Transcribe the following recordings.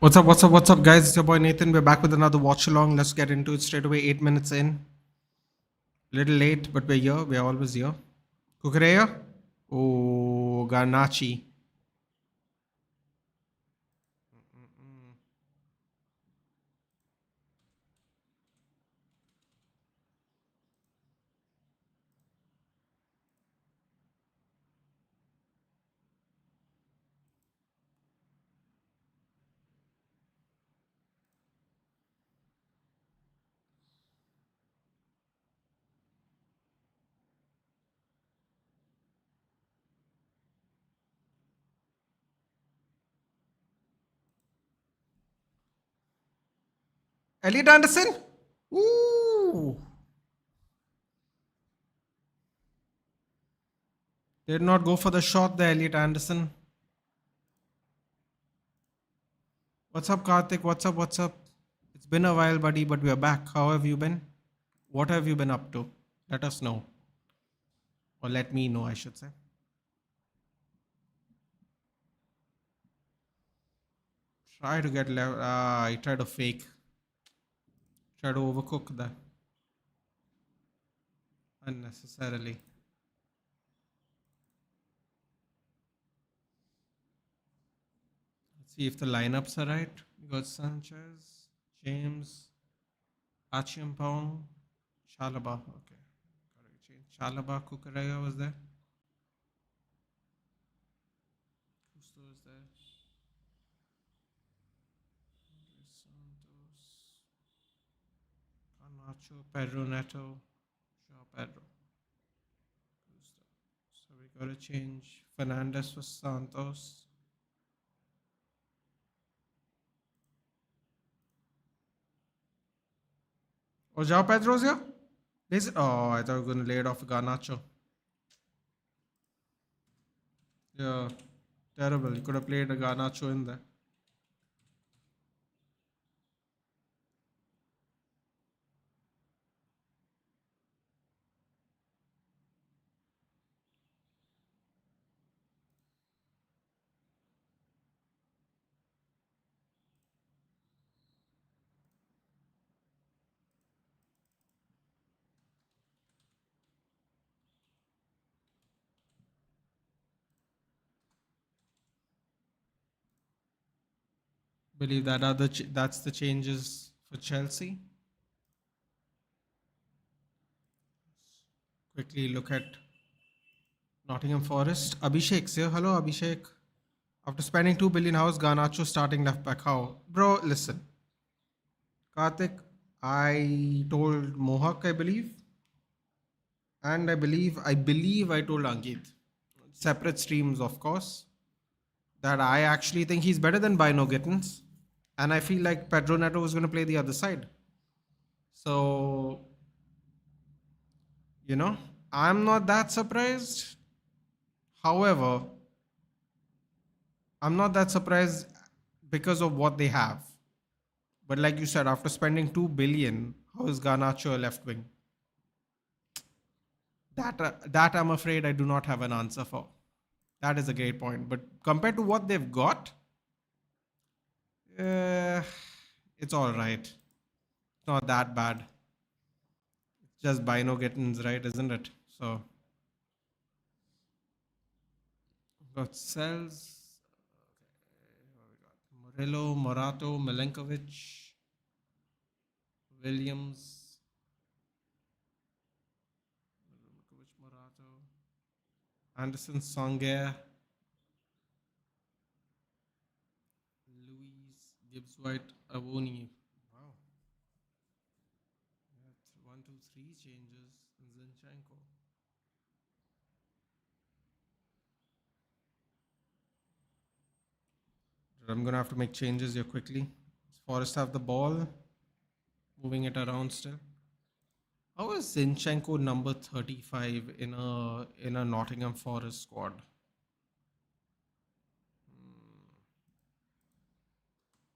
What's up, what's up, what's up, guys? It's your boy Nathan. We're back with another watch along. Let's get into it straight away. 8 minutes in. Little late, but we're here. We're always here. Kukureya? Oh, Garnachi. Elliot Anderson? Ooh. Did not go for the shot there, Elliot Anderson. What's up, Karthik? What's up, what's up? It's been a while, buddy, but we're back. How have you been? What have you been up to? Let us know. Or let me know, I should say. Try to get level. I tried to fake. Try to overcook that unnecessarily. Let's see if the lineups are right. We got Sanchez, James, Achiampong, Chalaba. Okay. Gotta change. Chalaba, Kukureya was there. Gusto was there. Santos, Camacho, Pedro Neto, Joao Pedro. Gusto. So we gotta change Fernandes for Santos. Oh, Joao Pedro's here? Is it? Oh, I thought we were gonna lay it off Garnacho. Yeah, terrible. You could have played a Garnacho in there. Believe that that's the changes for Chelsea. Quickly look at Nottingham Forest. Abhishek's here. Hello, Abhishek. After spending 2 billion, how's Garnacho starting left back? How? Bro, listen. Karthik, I told Mohak, I believe. And I believe I told Ankit. Separate streams, of course. That I actually think he's better than Bino Gittins. And I feel like Pedro Neto was going to play the other side. So, I'm not that surprised. However, I'm not that surprised because of what they have. But like you said, after spending 2 billion, how is Garnacho a left wing? That I'm afraid I do not have an answer for. That is a great point. But compared to what they've got, it's all right. It's not that bad. It's just Bino Gittins, right? Isn't it? So got Cells, Murillo, Morato, Milenkovic, Williams, Morato, Anderson, Songair, Louise, Gibbs White, Avoni. Wow. That's 1, 2, 3 changes in Zinchenko. I'm going to have to make changes here quickly. Forest have the ball. Moving it around still. How is Zinchenko number 35 in a Nottingham Forest squad?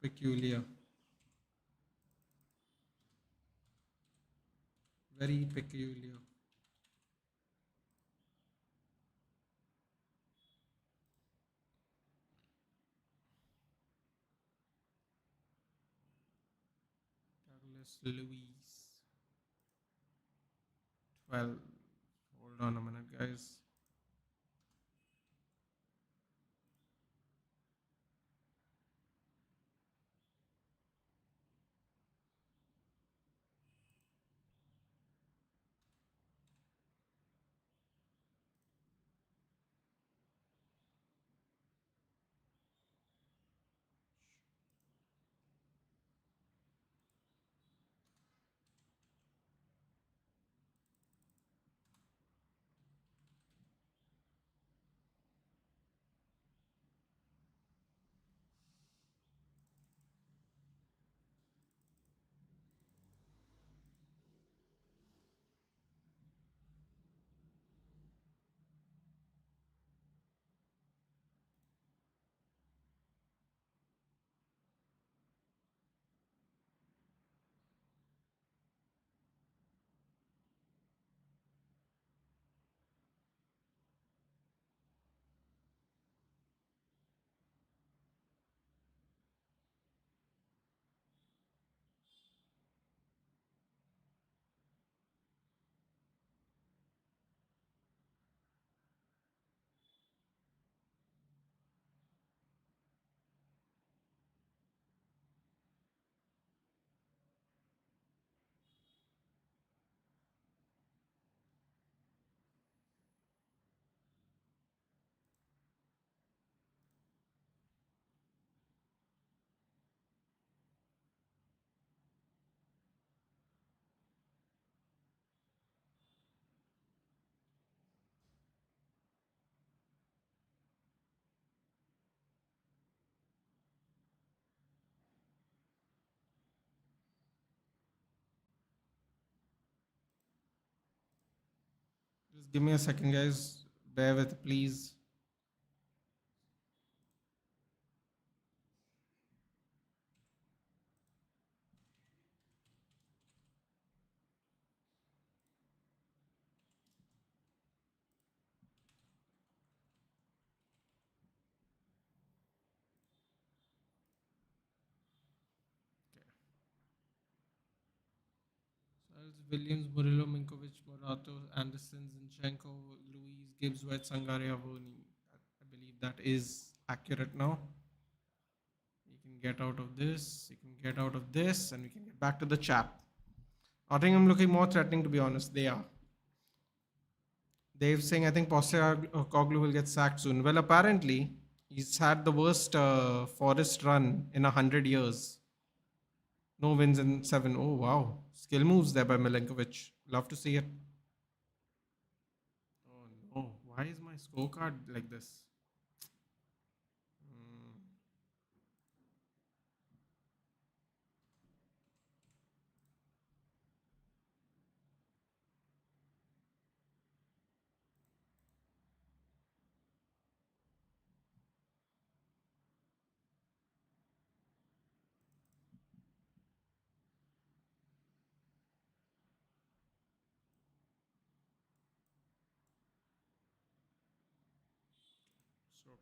Peculiar. Very peculiar. Forest Louise 12. Hold on a minute, guys. Just give me a second, guys. Bear with, please. Charles Williams, Murillo, Minkovic, Morato, Anderson, Zinchenko, Louise, Gibbs, White, Sangaria, Voni. I believe that is accurate now. You can get out of this, you can get out of this, and we can get back to the chat. Nottingham looking more threatening, to be honest. They are. Dave saying, I think Postecoglou will get sacked soon. Well, apparently, he's had the worst Forest run in 100 years. No wins in 7. Oh, wow. Skill moves there by Milenkovic. Love to see it. Oh, no. Why is my scorecard like this?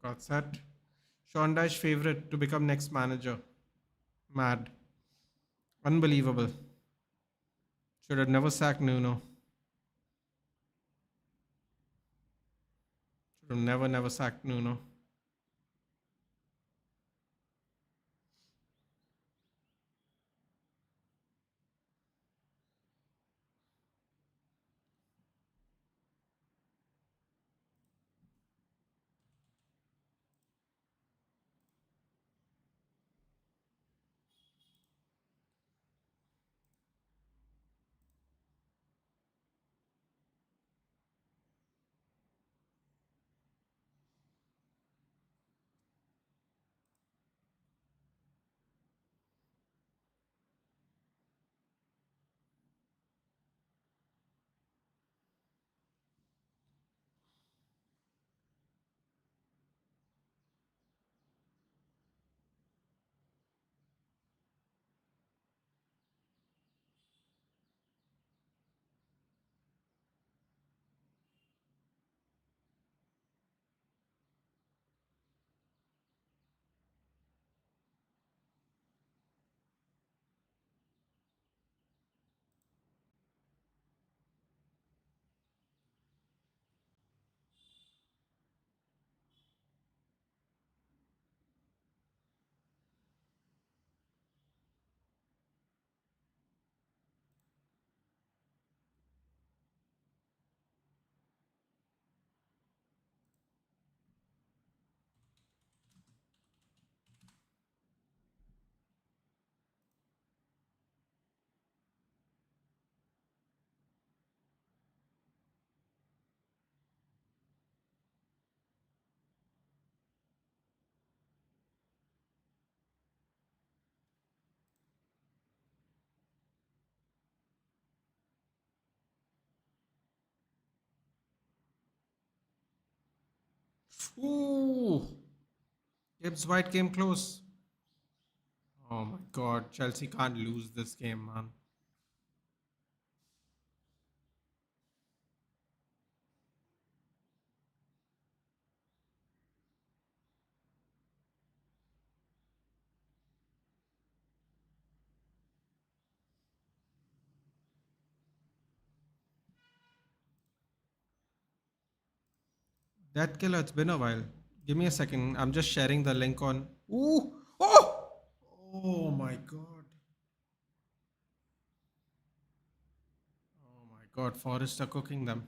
Scorecard set. Sean Dyche favorite to become next manager. Mad. Unbelievable. Should have never sacked Nuno. Should have never sacked Nuno. Ooh, Gibbs White came close. Oh my God, Chelsea can't lose this game, man. That killer, it's been a while. Give me a second. I'm just sharing the link on. Ooh, oh, oh my God. Oh my God, Forest are cooking them.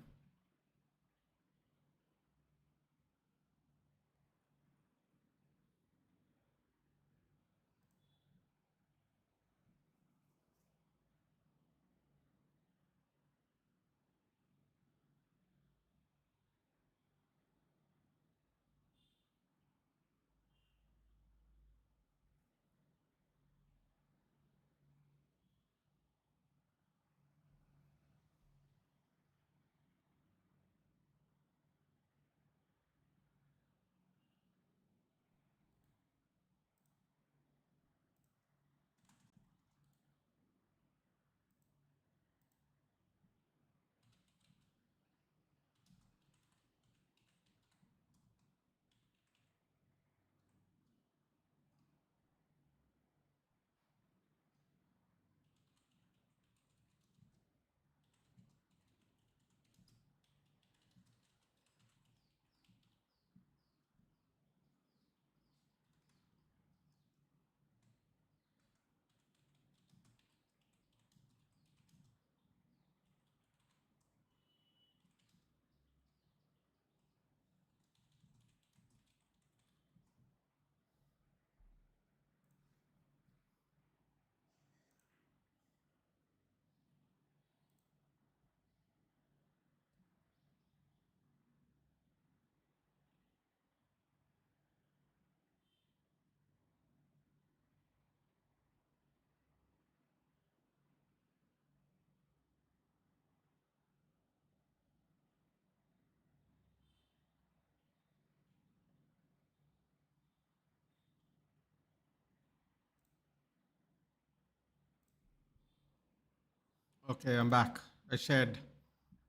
Okay, I'm back. I shared.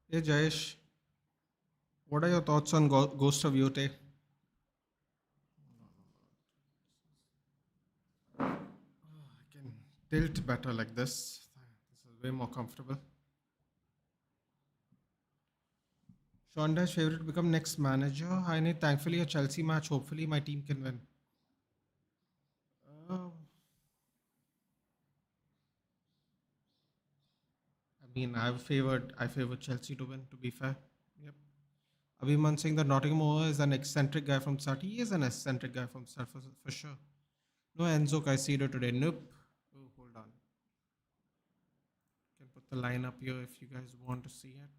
Hey Jayesh, what are your thoughts on Ghost of Yote? I can tilt better like this. This is way more comfortable. Shonda's favorite to become next manager. I need thankfully a Chelsea match. Hopefully my team can win. Uh, I favored Chelsea to win. To be fair, yep. Abhiman saying that Nottingham is an eccentric guy from Sart. He is an eccentric guy from Sart for sure. No Enzo Caicedo today. Nope. Oh, hold on. Can put the line up here if you guys want to see it.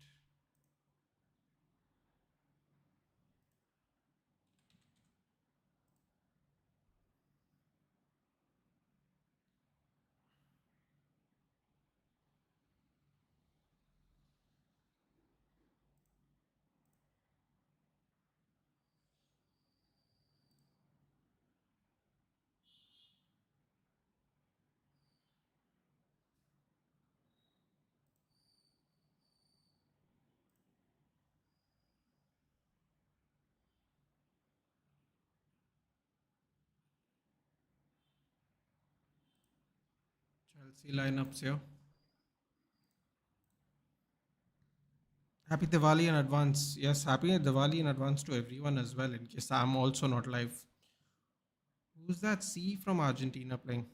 Chelsea lineups here. Happy Diwali in advance. Yes, happy Diwali in advance to everyone as well. In case I'm also not live. Who's that C from Argentina playing?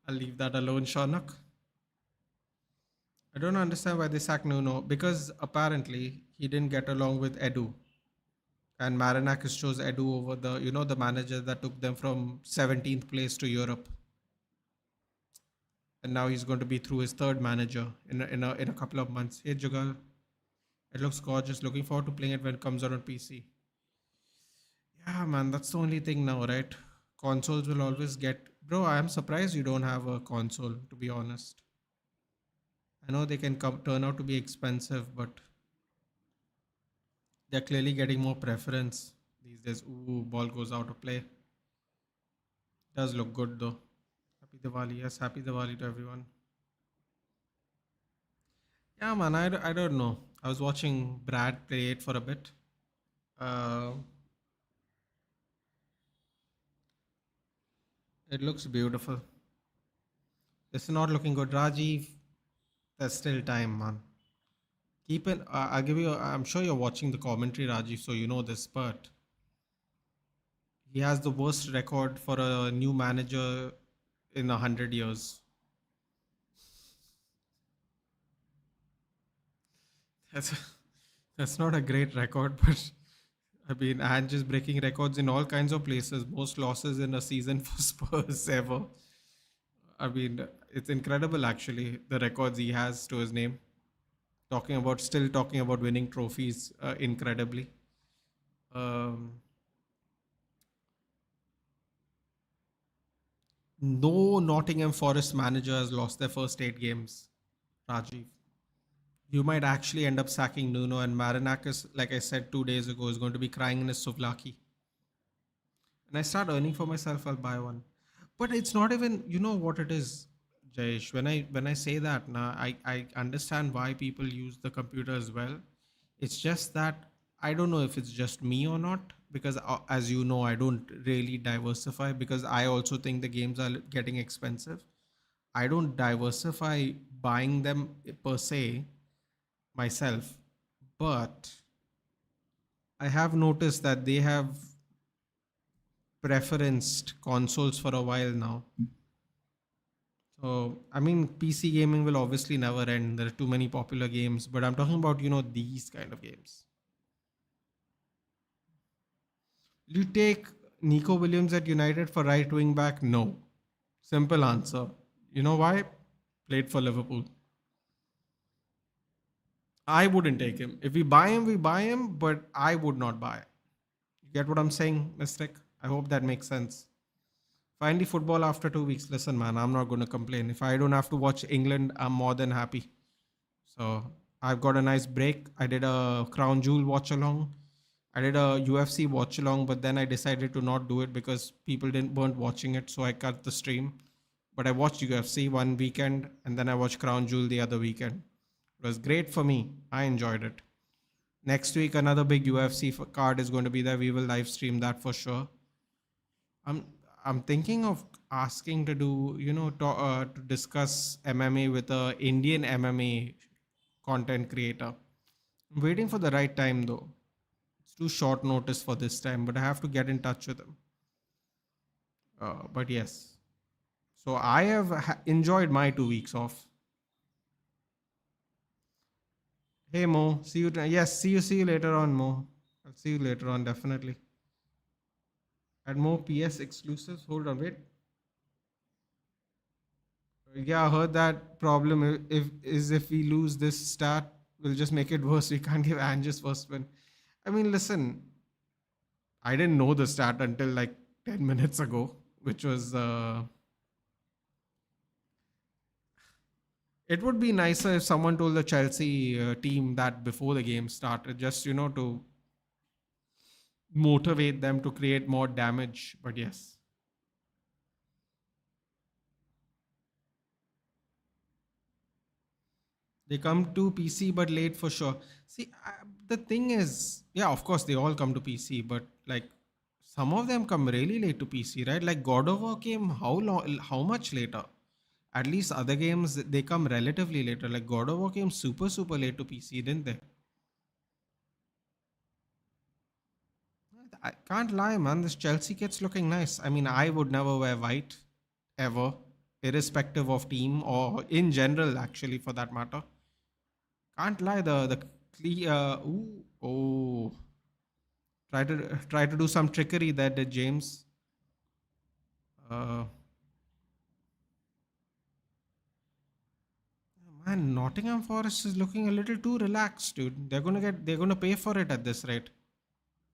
I'll leave that alone, Shanak. I don't understand why they sacked Nuno because apparently he didn't get along with Edu, and Marinakis chose Edu over the manager that took them from 17th place to Europe, and now he's going to be through his third manager in a couple of months. Hey Jugal, it looks gorgeous. Looking forward to playing it when it comes out on PC. Yeah, man, that's the only thing now, right? Consoles will always get. Bro, I'm surprised you don't have a console, to be honest. I know they can turn out to be expensive, but they're clearly getting more preference these days. Ooh, ball goes out of play. Does look good though. Happy Diwali. Yes, happy Diwali to everyone. Yeah, man, I don't know. I was watching Brad play it for a bit. Uh, it looks beautiful. It's not looking good. Rajiv, there's still time, man. Keep it. I'll give you. I'm sure you're watching the commentary, Rajiv, so you know this. But he has the worst record for a new manager in 100 years. That's that's not a great record, but I mean, Ange is breaking records in all kinds of places. Most losses in a season for Spurs ever. I mean, it's incredible actually the records he has to his name. Still talking about winning trophies, incredibly. Um, no Nottingham Forest manager has lost their first 8 games. Rajiv, you might actually end up sacking Nuno, and Marinakis, like I said 2 days ago, is going to be crying in his souvlaki. And I start earning for myself, I'll buy one. But it's not even, you know what it is, Jayesh. When I say that, now I understand why people use the computer as well. It's just that I don't know if it's just me or not, because as you know, I don't really diversify because I also think the games are getting expensive. I don't diversify buying them per se myself, but I have noticed that they have preferenced consoles for a while now. So, I mean, PC gaming will obviously never end. There are too many popular games, but I'm talking about, these kind of games. You take Nico Williams at United for right wing back? No. Simple answer. You know why? Played for Liverpool. I wouldn't take him. If we buy him, but I would not buy. You get what I'm saying, Mystic? I hope that makes sense. Finally, football after 2 weeks. Listen, man, I'm not going to complain. If I don't have to watch England, I'm more than happy. So I've got a nice break. I did a Crown Jewel watch along. I did a UFC watch along, but then I decided to not do it because people didn't weren't watching it, so I cut the stream. But I watched UFC one weekend and then I watched Crown Jewel the other weekend. It was great for me. I enjoyed it. Next week, another big UFC card is going to be there. We will live stream that for sure. I'm I'm thinking of asking to do to discuss MMA with a Indian MMA content creator. I'm waiting for the right time though. It's too short notice for this time, but I have to get in touch with him. But yes, so I have enjoyed my 2 weeks off. Hey Mo, see you. Yes, see you later on, Mo. I'll see you later on definitely. And more PS exclusives. Hold on, wait. Yeah, I heard that problem if we lose this stat, we'll just make it worse. We can't give Ange's first win. I mean, listen, I didn't know the stat until like 10 minutes ago, which was it would be nicer if someone told the Chelsea team that before the game started, just to motivate them to create more damage. But yes, they come to PC, but late for sure. See, the thing is, yeah, of course they all come to PC, but like some of them come really late to PC, right? Like God of War came how much later? At least other games they come relatively later. Like God of War came super late to PC, didn't they? I can't lie, man. This Chelsea kit's looking nice. I mean, I would never wear white ever, irrespective of team or in general, actually, for that matter. Can't lie. Ooh, oh, try to do some trickery there, did James? Uh, Man, Nottingham Forest is looking a little too relaxed, dude. They're gonna pay for it at this rate.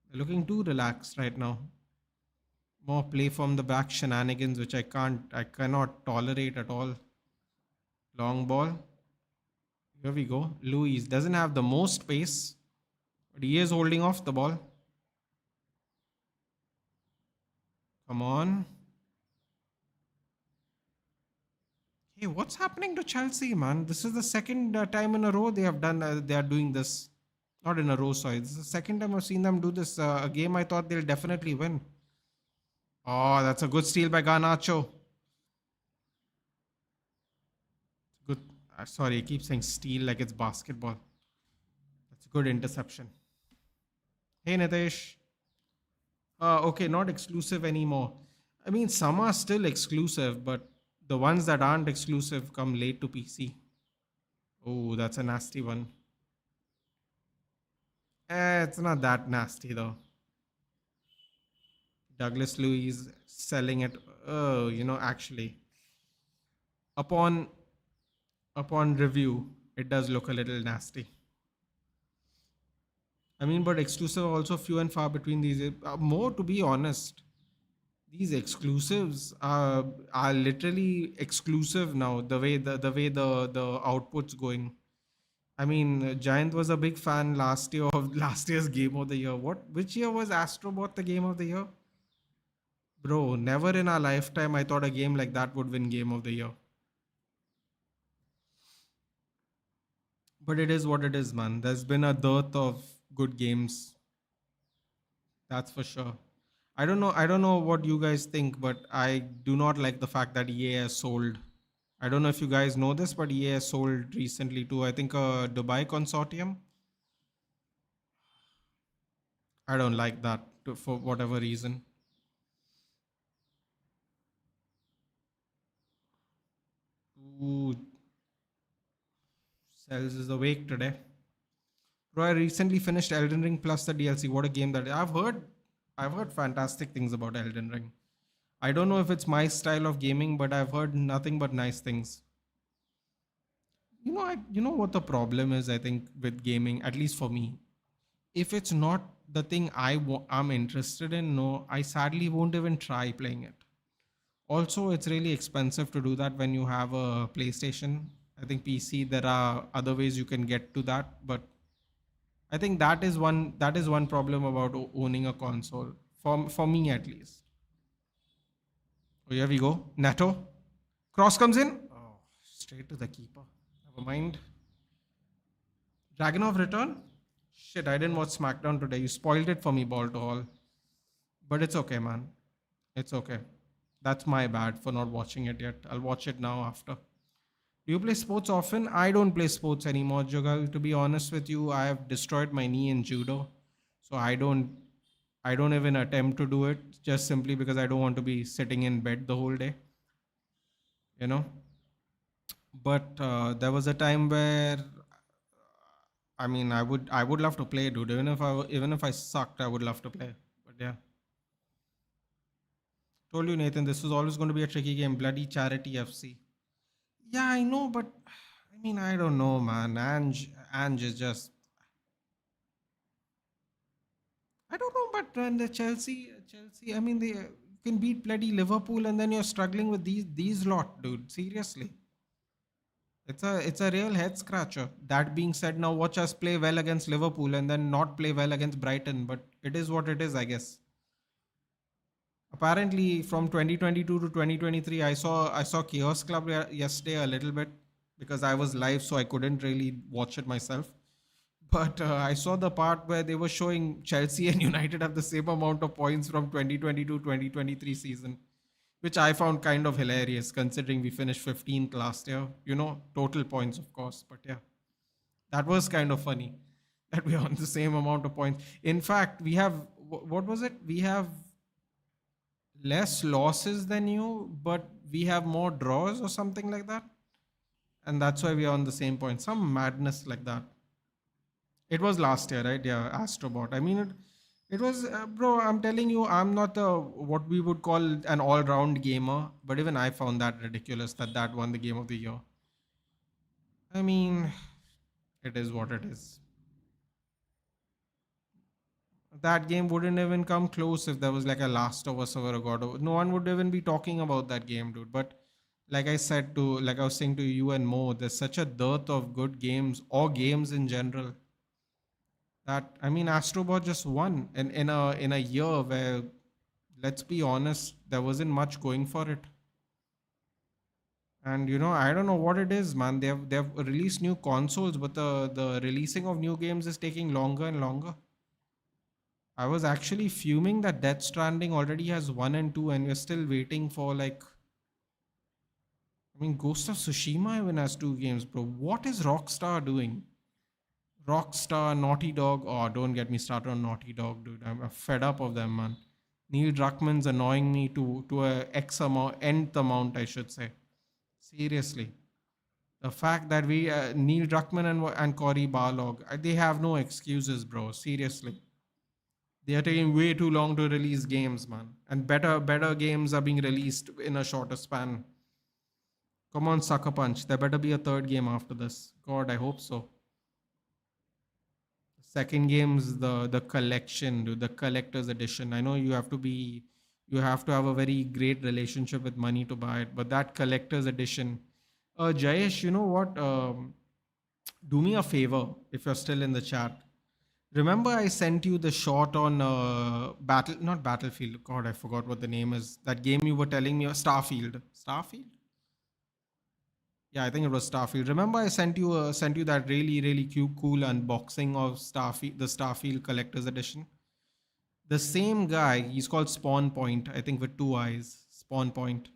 They're looking too relaxed right now. More play from the back shenanigans, which I cannot tolerate at all. Long ball. Here we go. Luis doesn't have the most pace, but he is holding off the ball. Come on. Hey, what's happening to Chelsea, man? This is the second time in a row they have done. They are doing this. Not in a row, sorry. This is the second time I've seen them do this. A game I thought they'll definitely win. Oh, that's a good steal by Garnacho. Good. Sorry, I keep saying steal like it's basketball. That's a good interception. Hey, Nitesh. Okay, not exclusive anymore. I mean, some are still exclusive, but the ones that aren't exclusive come late to PC. Oh, that's a nasty one. It's not that nasty though. Douglas Louise selling it. Oh, actually, upon upon review, it does look a little nasty. I mean, but exclusive are also few and far between these. More to be honest, these exclusives are literally exclusive now. The way the output's going. I mean, Giant was a big fan last year of last year's game of the year. Which year was Astrobot the game of the year? Bro, never in our lifetime I thought a game like that would win game of the year. But it is what it is, man. There's been a dearth of good games, that's for sure. I don't know what you guys think, but I do not like the fact that EA has sold. I don't know if you guys know this, but EA has sold recently to, I think, a Dubai consortium. I don't like that for whatever reason. Ooh, Cells is awake today. Bro, I recently finished Elden Ring plus the DLC. What a game that is. I've heard fantastic things about Elden Ring. I don't know if it's my style of gaming, but I've heard nothing but nice things. You know what the problem is, I think, with gaming, at least for me. If it's not the thing I'm interested in, no, I sadly won't even try playing it. Also, it's really expensive to do that when you have a PlayStation. I think PC, there are other ways you can get to that, but I think that is one problem about owning a console for me at least. Oh, here we go. Nato cross comes in. Oh, straight to the keeper. Never mind. Dragonov return. Shit, I didn't watch SmackDown today. You spoiled it for me, ball to all. But it's okay, man. It's okay. That's my bad for not watching it yet. I'll watch it now after. Do you play sports often? I don't play sports anymore, Jugal. To be honest with you, I have destroyed my knee in judo. So I don't even attempt to do it just simply because I don't want to be sitting in bed the whole day, you know. But there was a time where I mean I would love to play, dude. Even if I sucked, I would love to play. But yeah, told you, Nathan, this was always going to be a tricky game. Bloody Charity FC. Yeah, I know, but I mean I don't know, man. Ange is just I don't know, but when the Chelsea, I mean, they can beat bloody Liverpool, and then you're struggling with these lot, dude. Seriously, it's a real head scratcher. That being said, now watch us play well against Liverpool and then not play well against Brighton. But it is what it is, I guess. Apparently, from 2022 to 2023, I saw Chaos Club yesterday a little bit because I was live, so I couldn't really watch it myself. But I saw the part where they were showing Chelsea and United have the same amount of points from 2022-2023 season, which I found kind of hilarious considering we finished 15th last year. Total points, of course. But yeah, that was kind of funny that we're on the same amount of points. In fact, we have, what was it? We have less losses than you, but we have more draws or something like that. And that's why we are on the same point. Some madness like that. It was last year, right? Yeah, Astrobot. I mean, it was, bro. I'm telling you, I'm not a what we would call an all-round gamer, but even I found that ridiculous that won the game of the year. I mean, it is what it is. That game wouldn't even come close if there was like a Last of Us or a God of. No one would even be talking about that game, dude. But like I was saying to you and Mo, there's such a dearth of good games or games in general that I mean, Astrobot just won in a year where, let's be honest, there wasn't much going for it. And I don't know what it is, man. They've released new consoles, but the releasing of new games is taking longer and longer. I was actually fuming that Death Stranding already has one and two, and we're still waiting for like. I mean, Ghost of Tsushima even has two games, bro. What is Rockstar doing? Rockstar, Naughty Dog. Oh, don't get me started on Naughty Dog, dude. I'm fed up of them, man. Neil Druckmann's annoying me to a x amount, nth amount, I should say. Seriously, the fact that we Neil Druckmann and Cory Barlog, they have no excuses, bro. Seriously, they are taking way too long to release games, man. And better games are being released in a shorter span. Come on, Sucker Punch. There better be a third game after this. God, I hope so. Second game's the collection, dude, the collector's edition. I know you have to have a very great relationship with money to buy it, but that collector's edition. Jayesh, you know what? Do me a favor if you're still in the chat. Remember, I sent you the shot on not Battlefield. God, I forgot what the name is. That game you were telling me, Starfield. Starfield? Yeah, I think it was Starfield. Remember, I sent you that really cute, cool unboxing of Starfield, the Starfield Collector's Edition. The same guy, he's called Spawn Point, I think with two eyes. Spawn Point.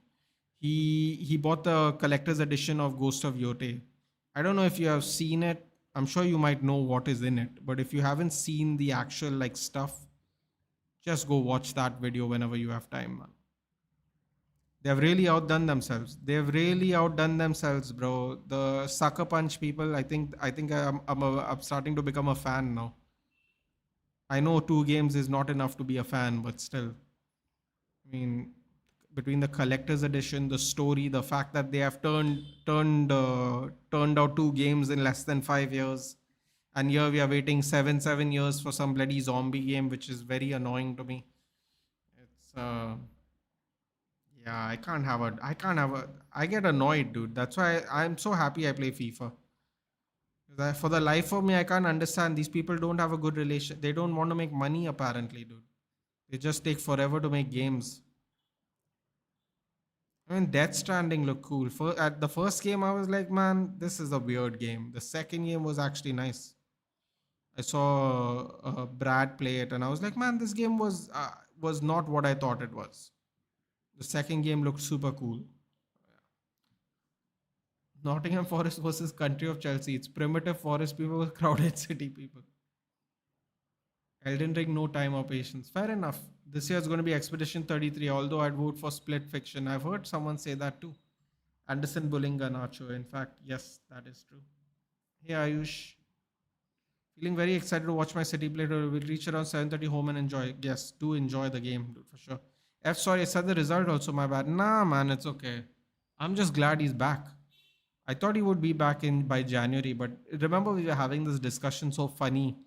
He bought the Collector's Edition of Ghost of Yote. I don't know if you have seen it. I'm sure you might know what is in it, but if you haven't seen the actual like stuff, just go watch that video whenever you have time, man. They've really outdone themselves. They've really outdone themselves, bro. The Sucker Punch people. I'm starting to become a fan now. I know two games is not enough to be a fan, but still, I mean, between the collector's edition, the story, the fact that they have turned out two games in less than 5 years, and here we are waiting seven years for some bloody zombie game, which is very annoying to me. It's Yeah, I get annoyed, dude. That's why I'm so happy I play FIFA. 'Cause for the life of me, I can't understand these people don't have a good relation. They don't want to make money, apparently, dude. They just take forever to make games. I mean, Death Stranding looked cool. At the first game, I was like, man, this is a weird game. The second game was actually nice. I saw Brad play it, and I was like, man, this game was not what I thought it was. The second game looked super cool. Nottingham Forest versus Country of Chelsea. It's primitive Forest people with crowded City people. Elden Ring, no time or patience. Fair enough. This year is going to be Expedition 33, although I'd vote for Split Fiction. I've heard someone say that too. Anderson Bullinga Nacho. In fact, yes, that is true. Hey Ayush. Feeling very excited to watch my City play. We'll reach around 7:30 home and enjoy. Yes, do enjoy the game, dude, for sure. Sorry, I said the result also, my bad. Nah, man, it's okay. I'm just glad he's back. I thought he would be back in by January, but remember we were having this discussion so funny.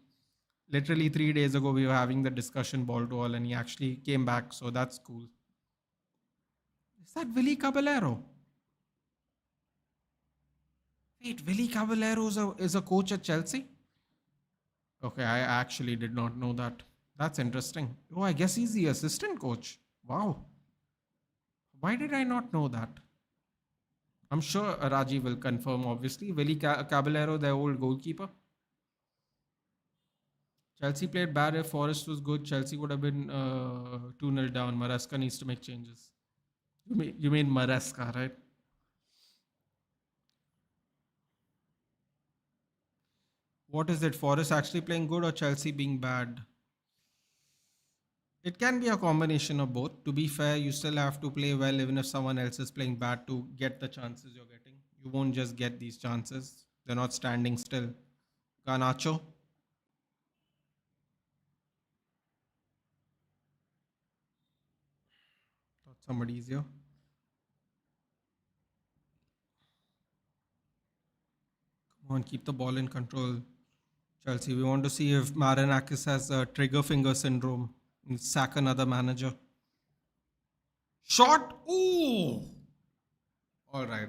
Literally 3 days ago, we were having the discussion ball to all, and he actually came back, so that's cool. Is that Willy Caballero? Wait, Willy Caballero is a coach at Chelsea? Okay, I actually did not know that. That's interesting. Oh, I guess he's the assistant coach. Wow. Why did I not know that? I'm sure Raji will confirm, obviously. Willy Caballero, their old goalkeeper. Chelsea played bad. If Forest was good, Chelsea would have been 2-0 down. Maresca needs to make changes. You mean Maresca, right? What is it? Forest actually playing good or Chelsea being bad? It can be a combination of both. To be fair, you still have to play well even if someone else is playing bad to get the chances you're getting. You won't just get these chances. They're not standing still. Garnacho. Thought somebody's here. Come on, keep the ball in control. Chelsea, we want to see if Marinakis has trigger finger syndrome. He'll sack another manager. Shot! Ooh! All right.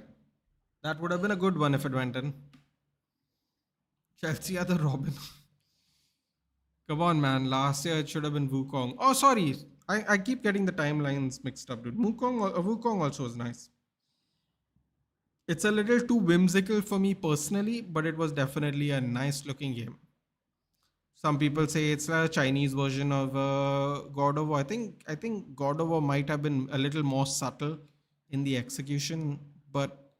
That would have been a good one if it went in. Chelsea are the Robin. Come on, man. Last year it should have been Wukong. Oh, sorry. I keep getting the timelines mixed up, dude. Wukong also was nice. It's a little too whimsical for me personally, but it was definitely a nice looking game. Some people say it's a Chinese version of God of War. I think God of War might have been a little more subtle in the execution, but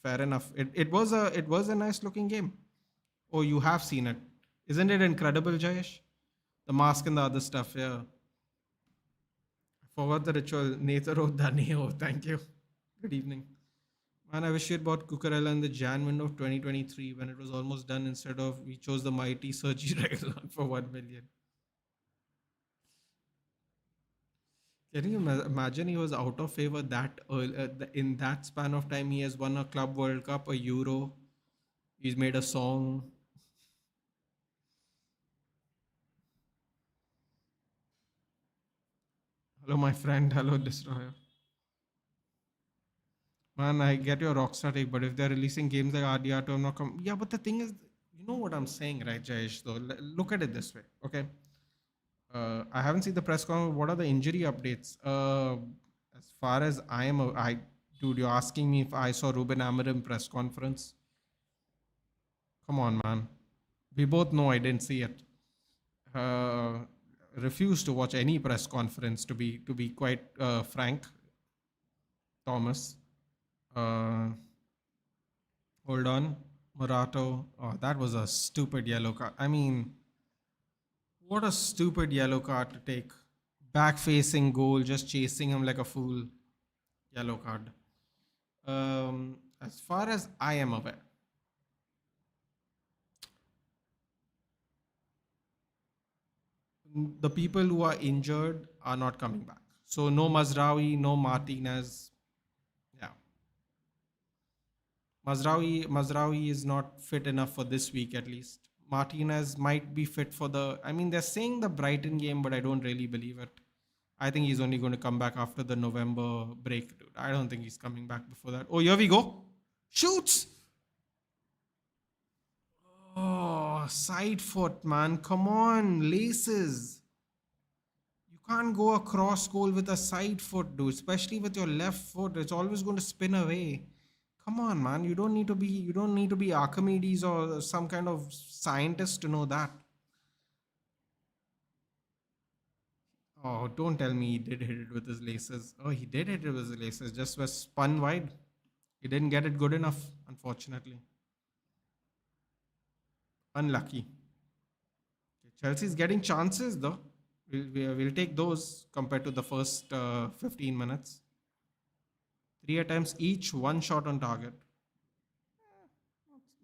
fair enough. It was a nice looking game. Oh, you have seen it. Isn't it incredible, Jayesh? The mask and the other stuff, yeah. I forgot the ritual. Netaro Daneo. Thank you. Good evening. Man, I wish you had bought Cucurella in the Jan window of 2023 when it was almost done instead of we chose the mighty Sergi Reguilon for 1 million. Can you imagine he was out of favor that early, in that span of time? He has won a Club World Cup, a Euro. He's made a song. Hello, my friend. Hello, Destroyer. Man, I get your rockstar take, but if they're releasing games like RDR2, I'm not Yeah, but the thing is, you know what I'm saying, right, Jayesh? Though, look at it this way, okay? I haven't seen the press conference. What are the injury updates? As far as dude, you're asking me if I saw Ruben Amorim press conference. Come on, man. We both know I didn't see it. Uh, refuse to watch any press conference. To be quite frank, Thomas. Uh, hold on, Morato. Oh, that was a stupid yellow card. I mean, what a stupid yellow card to take. Back facing goal, just chasing him like a fool. Yellow card. As far as I am aware, the people who are injured are not coming back. So no Mazraoui, no Martinez. Yeah, Mazraoui is not fit enough for this week at least. Martinez might be fit for the. I mean, they're saying the Brighton game, but I don't really believe it. I think he's only going to come back after the November break, dude. I don't think he's coming back before that. Oh, here we go. Shoots. Oh, side foot, man. Come on, laces. You can't go across goal with a side foot, dude. Especially with your left foot, it's always going to spin away. Come on, man. You don't need to be Archimedes or some kind of scientist to know that. Oh, don't tell me he did hit it with his laces. Oh, he did hit it with his laces. Just was spun wide. He didn't get it good enough, unfortunately. Unlucky. Chelsea's getting chances though. We'll take those compared to the first 15 minutes. 3 attempts each, one shot on target.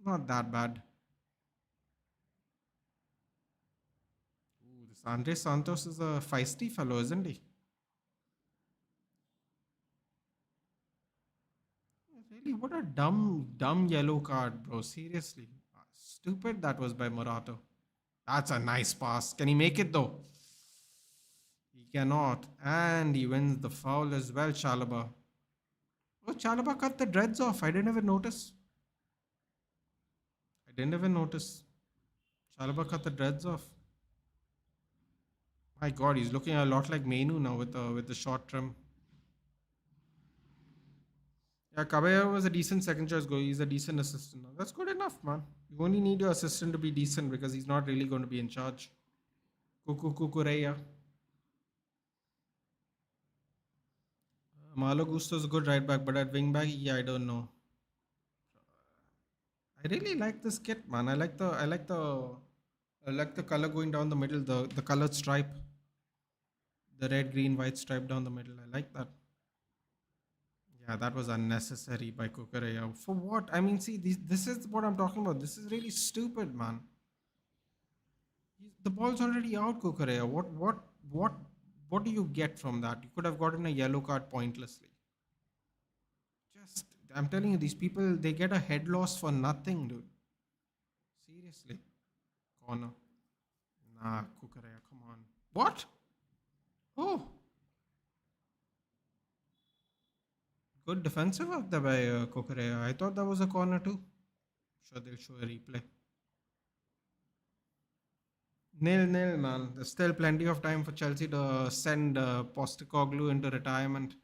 Not that bad. Ooh, this Andre Santos is a feisty fellow, isn't he? Really, what a dumb yellow card, bro. Seriously. Stupid that was by Morato. That's a nice pass. Can he make it though? He cannot. And he wins the foul as well, Chalaba. Oh, Chalaba cut the dreads off. I didn't even notice. I didn't even notice. Chalaba cut the dreads off. My God, he's looking a lot like Menu now with the short trim. Yeah, Caballero was a decent second choice goal. He's a decent assistant now. That's good enough, man. You only need your assistant to be decent because he's not really going to be in charge. Kukureya. Malo Gusto's a good right back, but at wing back, yeah, I don't know. I really like this kit, man. I like the color going down the middle, the colored stripe, the red, green, white stripe down the middle. I like that. Yeah, that was unnecessary by Kukureya. For what? I mean, see, this is what I'm talking about. This is really stupid, man. The ball's already out, Kukureya. What do you get from that? You could have gotten a yellow card pointlessly. Just, I'm telling you, these people, they get a head loss for nothing, dude. Seriously. corner. Nah, Kukurea, come on. What? Oh, good defensive of the by Kukurea. I thought that was a corner too. Sure, they'll show a replay. Nil nil, man. There's still plenty of time for Chelsea to send Postecoglou into retirement.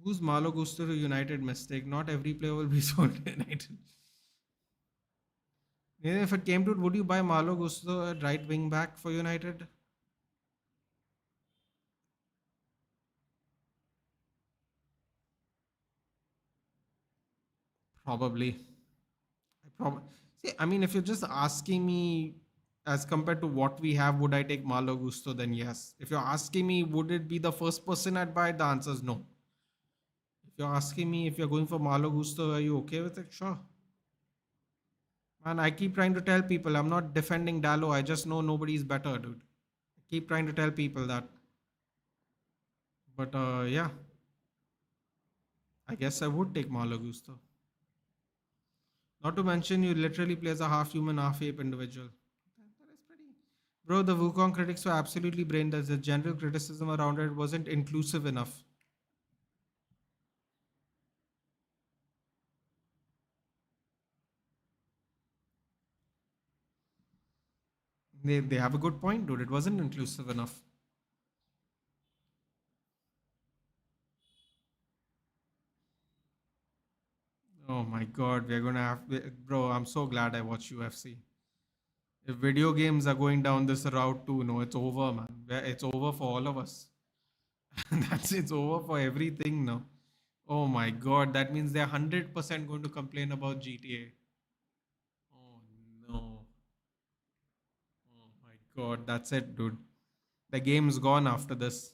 Who's Malo Gusto to United mistake? Not every player will be sold to United. Even if it came to it, would you buy Malo Gusto at right wing back for United? Probably. See, I mean, if you're just asking me as compared to what we have, would I take Malo Gusto? Then yes. If you're asking me, would it be the first person I'd buy? The answer is no. If you're asking me if you're going for Malo Gusto, are you okay with it? Sure. Man, I keep trying to tell people I'm not defending Dallo. I just know nobody's better, dude. I keep trying to tell people that. But yeah, I guess I would take Malo Gusto. Not to mention, you literally play as a half human, half ape individual. That is pretty. Bro, the Wukong critics were absolutely brain dead. The general criticism around it wasn't inclusive enough. They have a good point, dude. It wasn't inclusive enough. Oh my god, we're gonna have. Bro, I'm so glad I watch UFC. If video games are going down this route too, no, it's over, man. It's over for all of us. It's over for everything now. Oh my god, that means they're 100% going to complain about GTA. Oh no. Oh my god, that's it, dude. The game's gone after this.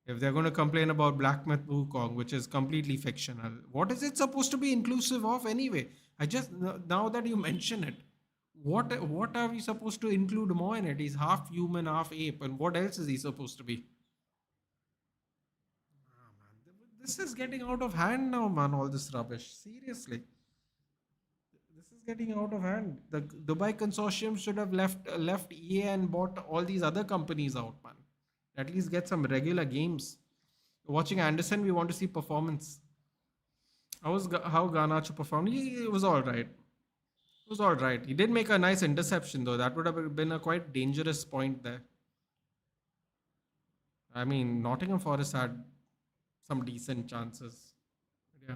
If they're going to complain about Black Myth Wukong, which is completely fictional, what is it supposed to be inclusive of anyway? I just now that you mention it, what are we supposed to include more in it? He's half human, half ape, and what else is he supposed to be? Ah, man, this is getting out of hand now, man. All this rubbish, seriously, this is getting out of hand. The Dubai consortium should have left EA and bought all these other companies out, man. At least get some regular games. Watching Anderson, we want to see performance. How Garnacho performed? He was all right. It was all right. He did make a nice interception though. That would have been a quite dangerous point there. I mean, Nottingham Forest had some decent chances. Yeah.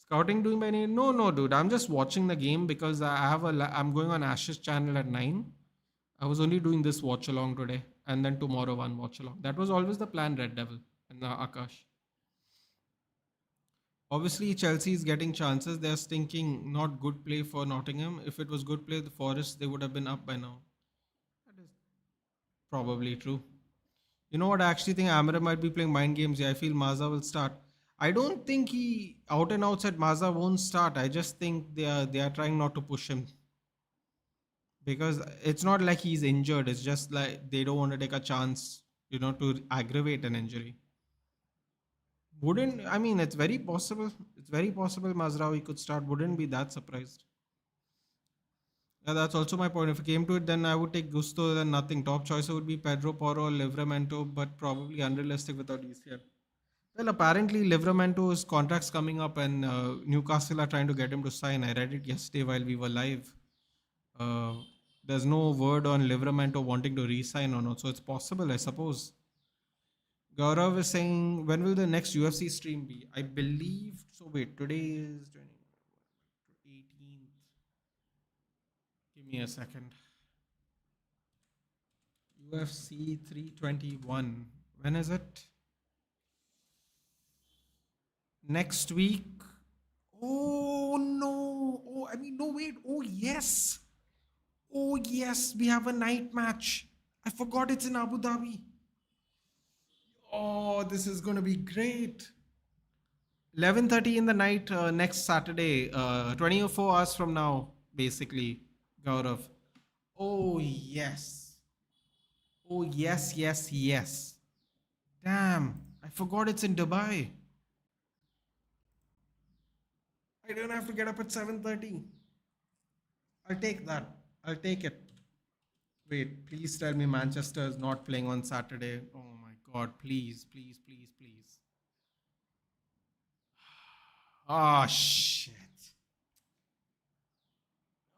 Scouting doing by any? No, no, dude. I'm just watching the game because I'm going on Ash's channel at 9. I was only doing this watch along today, and then tomorrow one watch along. That was always the plan, Red Devil and Akash. Obviously, Chelsea is getting chances. They're stinking not good play for Nottingham. If it was good play, the Forest, they would have been up by now. That is probably true. You know what? I actually think Amara might be playing mind games here. I feel Maza will start. I don't think he out and out said Maza won't start. I just think they are trying not to push him because it's not like he's injured. It's just like they don't want to take a chance, to aggravate an injury. Wouldn't I mean it's very possible. It's very possible Mazraoui could start. Wouldn't be that surprised. Yeah, that's also my point. If it came to it, then I would take Gusto, then nothing. Top choice would be Pedro Porro or Livramento, but probably unrealistic without ECL. Well, apparently Livramento's contract's coming up, and Newcastle are trying to get him to sign. I read it yesterday while we were live. Uh, there's no word on Livramento wanting to re-sign or not, so it's possible, I suppose. Gaurav is saying, when will the next UFC stream be? I believe so. Wait, today is 18th. Give me a second. UFC 321. When is it? Next week. Oh no. Oh, I mean, no, wait. Oh, yes. Oh, yes. We have a night match. I forgot it's in Abu Dhabi. Oh, this is going to be great. 11:30 in the night next Saturday, 24 hours from now, basically, Gaurav. Oh, yes. Oh, yes, yes, yes. Damn, I forgot it's in Dubai. don't have to get up at 7:30. I'll take that. I'll take it. Wait, please tell me Manchester is not playing on Saturday. Oh my god, please, please, please, please. Ah, shit.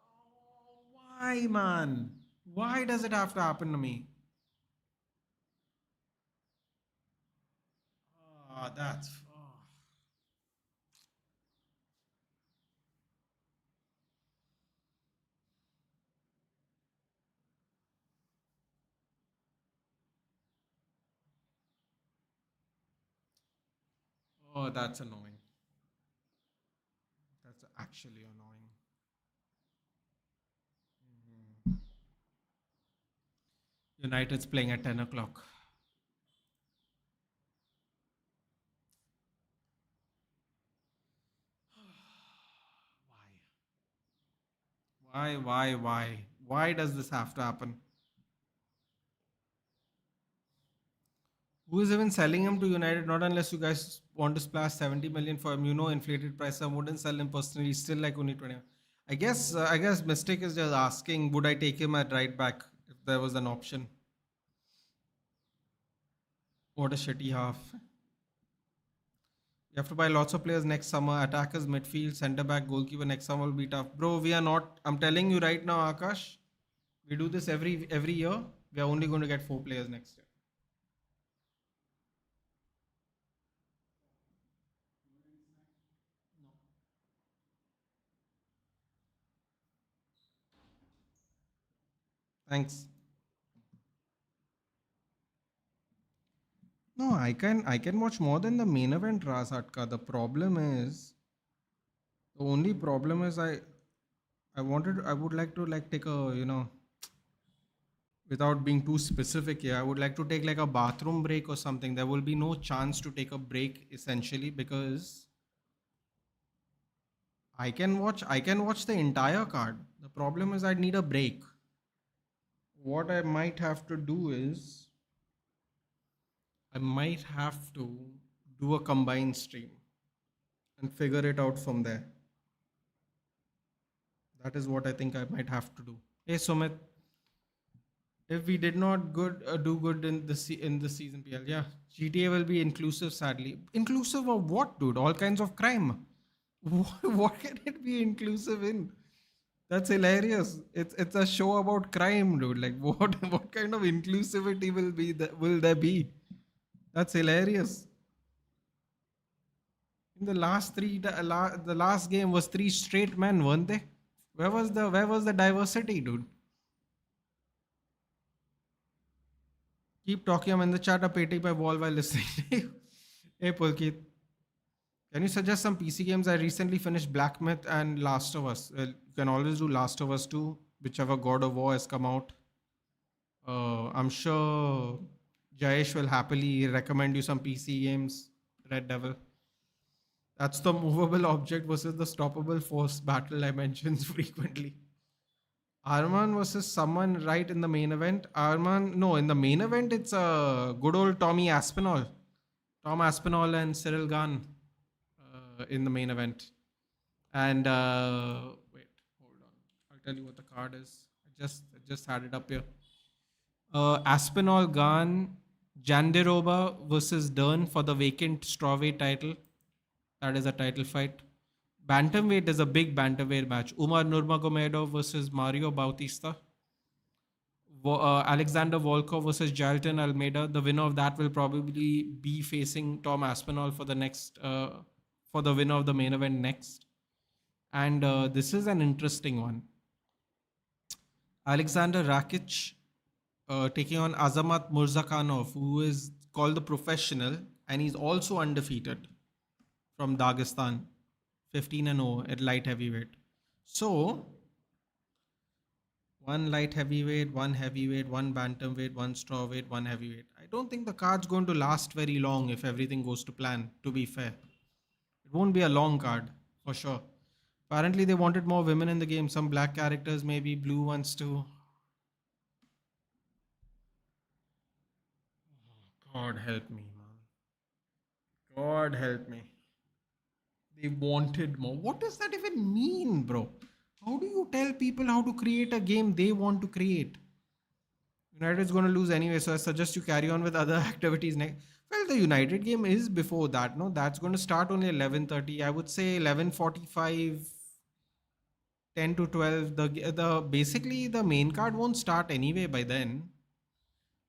Oh, why, man? Why does it have to happen to me? Ah, that's. Oh, that's annoying. That's actually annoying. United's playing at 10 o'clock. Why? Why does this have to happen? Who is even selling him to United? Not unless you guys want to splash 70 million for him. You know, inflated price. I wouldn't sell him personally. Still like only 20. I guess mistake is just asking, would I take him at right back if there was an option? What a shitty half. You have to buy lots of players next summer. Attackers, midfield, centre back, goalkeeper next summer will be tough. Bro, we are not. I'm telling you right now, Akash. We do this every year. We are only going to get 4 players next year. Thanks. No, I can watch more than the main event, Rasatka. The only problem is I would like to like take a without being too specific here, I would like to take like a bathroom break or something. There will be no chance to take a break essentially because I can watch the entire card. The problem is I'd need a break. What I might have to do is I might have to do a combined stream and figure it out from there. That is what I think I might have to do. Hey Sumit, if we did not do good in the season PL, yeah, GTA will be inclusive. Sadly, inclusive of what, dude? All kinds of crime. What can it be inclusive in? That's hilarious. It's a show about crime, dude. Like what kind of inclusivity will there be? That's hilarious. In the last the last game was 3 straight men, weren't they? Where was the diversity, dude? Keep talking. I'm in the chat. I'm painting my wall while listening to you. Hey, Pulkit. Can you suggest some PC games? I recently finished Black Myth and Last of Us. Well, you can always do Last of Us 2, whichever God of War has come out. I'm sure Jayesh will happily recommend you some PC games. Red Devil. That's the movable object versus the stoppable force battle I mentioned frequently. Arman versus someone right in the main event. Arman, no, in the main event, it's a good old Tommy Aspinall. Tom Aspinall and Cyril Gahn in the main event. And wait, hold on. I'll tell you what the card is. I just had it up here. Aspinall Gahn, Jandiroba versus Dern for the vacant strawweight title. That is a title fight. Bantamweight is a big bantamweight match. Umar Nurmagomedov versus Mario Bautista. Alexander Volkov versus Jailton Almeida. The winner of that will probably be facing Tom Aspinall for the next for the winner of the main event next. And this is an interesting one. Alexander Rakic taking on Azamat Murzakhanov, who is called the professional, and he's also undefeated from Dagestan, 15-0 at light heavyweight. So, one light heavyweight, one heavyweight, one bantamweight, one strawweight, one heavyweight. I don't think the card's going to last very long if everything goes to plan, to be fair. It won't be a long card, for sure. Apparently, they wanted more women in the game, some black characters, maybe blue ones too. God help me, man. God help me. They wanted more. What does that even mean, bro? How do you tell people how to create a game they want to create? United's going to lose anyway, so I suggest you carry on with other activities next. Well, the United game is before that, no? That's going to start only 11:30. I would say 11:45, 10 to 12. The basically the main card won't start anyway by then.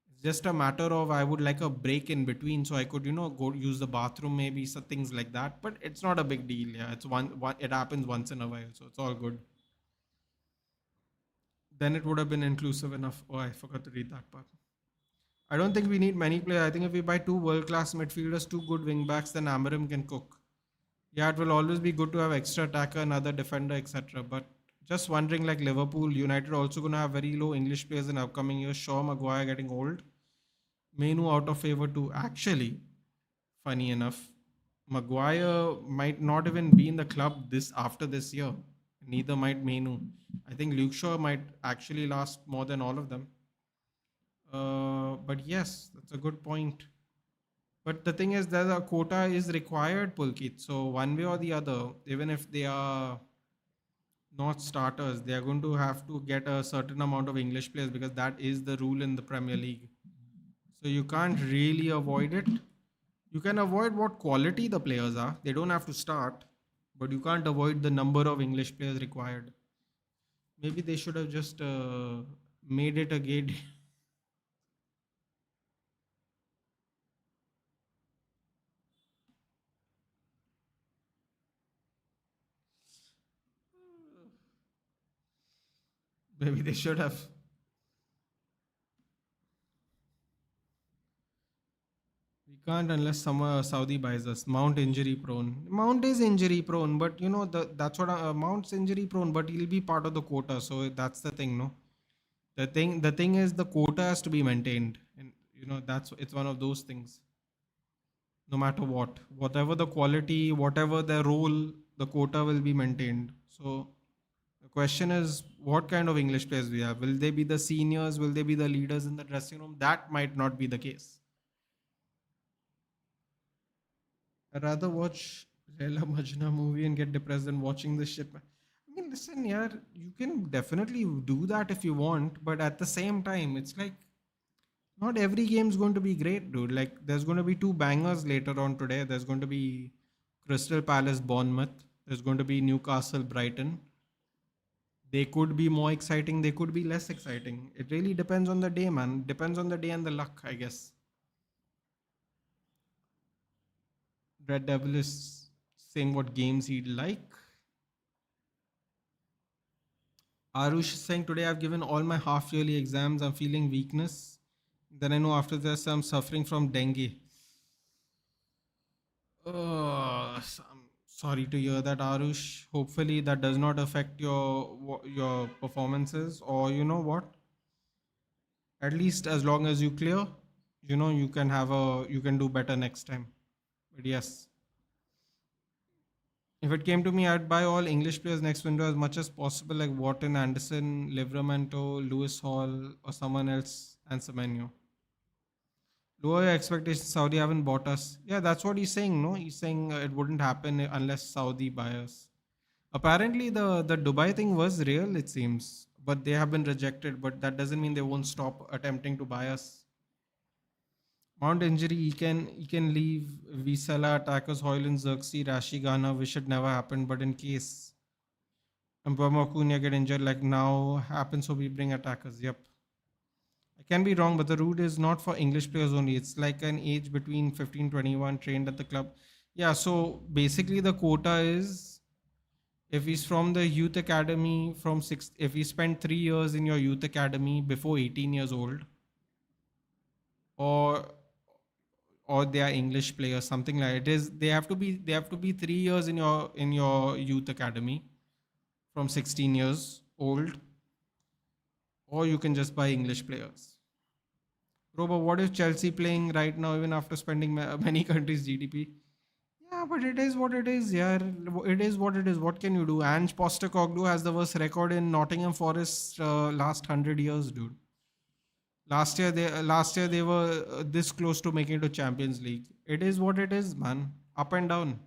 It's just a matter of I would like a break in between so I could, go use the bathroom, maybe some things like that. But it's not a big deal. Yeah, it's one it happens once in a while, so it's all good. Then it would have been inclusive enough. Oh, I forgot to read that part. I don't think we need many players. I think if we buy two world class midfielders, two good wing backs, then Amarim can cook. Yeah, it will always be good to have extra attacker, another defender, etc. But just wondering, like Liverpool, United also going to have very low English players in upcoming years. Shaw, Maguire getting old. Menu out of favor too. Actually, funny enough, Maguire might not even be in the club this after this year. Neither might Menu. I think Luke Shaw might actually last more than all of them. But yes, that's a good point. But the thing is that a quota is required, Pulkit. So one way or the other, even if they are not starters, they are going to have to get a certain amount of English players because that is the rule in the Premier League. So you can't really avoid it. You can avoid what quality the players are. They don't have to start, but you can't avoid the number of English players required. Maybe they should have just made it a gate. Maybe they should have. We can't unless some Saudi buys us. Mount injury prone. Mount is injury prone, but that's what Mount's injury prone, but he'll be part of the quota. So that's the thing, no. The thing is the quota has to be maintained, and that's it's one of those things. No matter what, whatever the quality, whatever the role, the quota will be maintained. So the question is, what kind of English players we have? Will they be the seniors? Will they be the leaders in the dressing room? That might not be the case. I'd rather watch Leila Majna movie and get depressed than watching this shit. I mean, listen, yeah, you can definitely do that if you want, but at the same time, it's like not every game's going to be great, dude. Like, there's going to be two bangers later on today. There's going to be Crystal Palace Bournemouth. There's going to be Newcastle Brighton. They could be more exciting. They could be less exciting. It really depends on the day, man. Depends on the day and the luck, I guess. Red Devil is saying what games he'd like. Arush is saying today I've given all my half yearly exams. I'm feeling weakness. Then I know after this I'm suffering from dengue. I'm sorry to hear that, Arush. Hopefully that does not affect your performances. Or you know what? At least as long as you clear, you can do better next time. But yes, if it came to me, I'd buy all English players next window as much as possible, like Wharton, Anderson, Livramento, Lewis Hall, or someone else, and Semenyo. Lower your expectations. Saudi haven't bought us. Yeah, that's what he's saying. No, he's saying it wouldn't happen unless Saudi buy us. Apparently, the Dubai thing was real. It seems, but they have been rejected. But that doesn't mean they won't stop attempting to buy us. Mount injury, he can leave Visala, attackers, Hoyland, Xerxes, Rashi, Ghana. Wish it never happened, but in case mbeumo, cunha get injured like now happens, so we bring attackers. Yep. I can be wrong, but the route is not for English players only. It's like an age between 15 21 trained at the club. Yeah, so basically the quota is if he's from the youth academy from six, if he spent 3 years in your youth academy before 18 years old, or they are English players, something like it is. They have to be 3 years in your youth academy from 16 years old, or you can just buy English players. Robo, what is Chelsea playing right now, even after spending many countries' GDP? Yeah, but it is what it is. Yeah, it is what it is. What can you do? Ange Postecoglou has the worst record in Nottingham Forest last 100 years, dude. Last year they were this close to making it to Champions League. It is what it is, man. Up and down.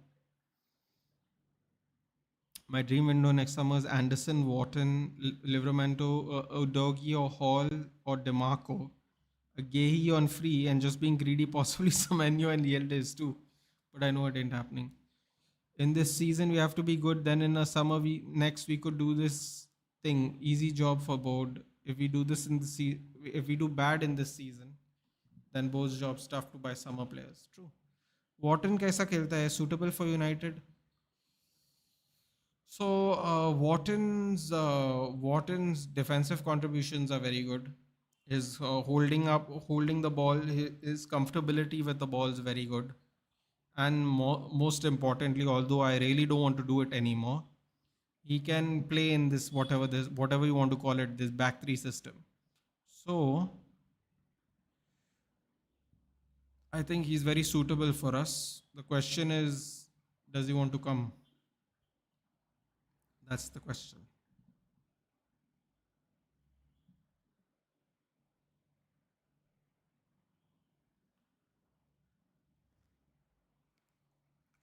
My dream window next summer is Anderson, Wharton, Livramento, Udogi or Hall or DeMarco. A Gehi on free and just being greedy, possibly Semenyo and Yildiz too. But I know it ain't happening. In this season, we have to be good. Then in a summer, we could do this thing. Easy job for board. If we do this in the if we do bad in this season, then board's job's tough to buy summer players. True. Wharton कैसा खेलता है? Suitable for United? So Wharton's defensive contributions are very good. His holding the ball, his comfortability with the ball is very good. And most importantly, although I really don't want to do it anymore, he can play in this whatever you want to call it, this back three system. So I think he's very suitable for us. The question is, does he want to come? That's the question.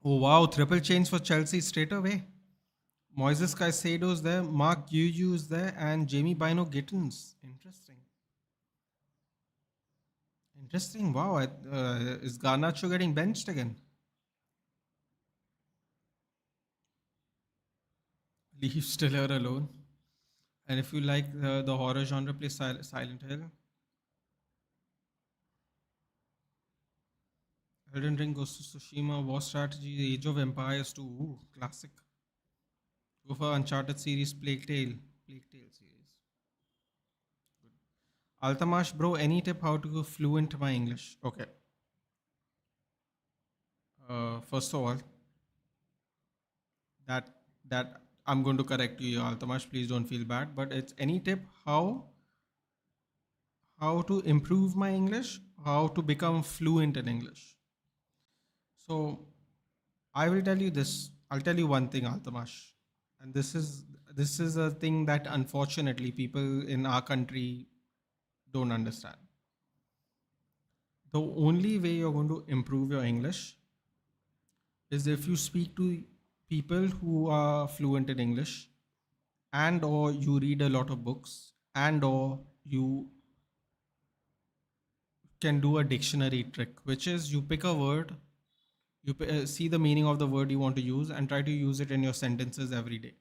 Oh wow, triple change for Chelsea straight away. Moises Caicedo's there, Mark Yuju's there, and Jamie Bino Gittins. Interesting. Interesting. Wow. Is Garnacho getting benched again? Leave Stiller alone. And if you like the horror genre, play Silent Hill. Elden Ring, Ghost of Tsushima, War Strategy, Age of Empires 2. Ooh, classic. Go for Uncharted series, Plague Tale. Plague Tale series. Altamash, bro, any tip how to go fluent my English? Okay. First of all, that that I'm going to correct you, Altamash. Please don't feel bad. But it's any tip how to improve my English, how to become fluent in English. So I will tell you this. I'll tell you one thing, Altamash, and this is a thing that unfortunately people in our country don't understand. The only way you're going to improve your English is if you speak to people who are fluent in English, and or you read a lot of books, and or you can do a dictionary trick, which is you pick a word, see the meaning of the word you want to use, and try to use it in your sentences every day.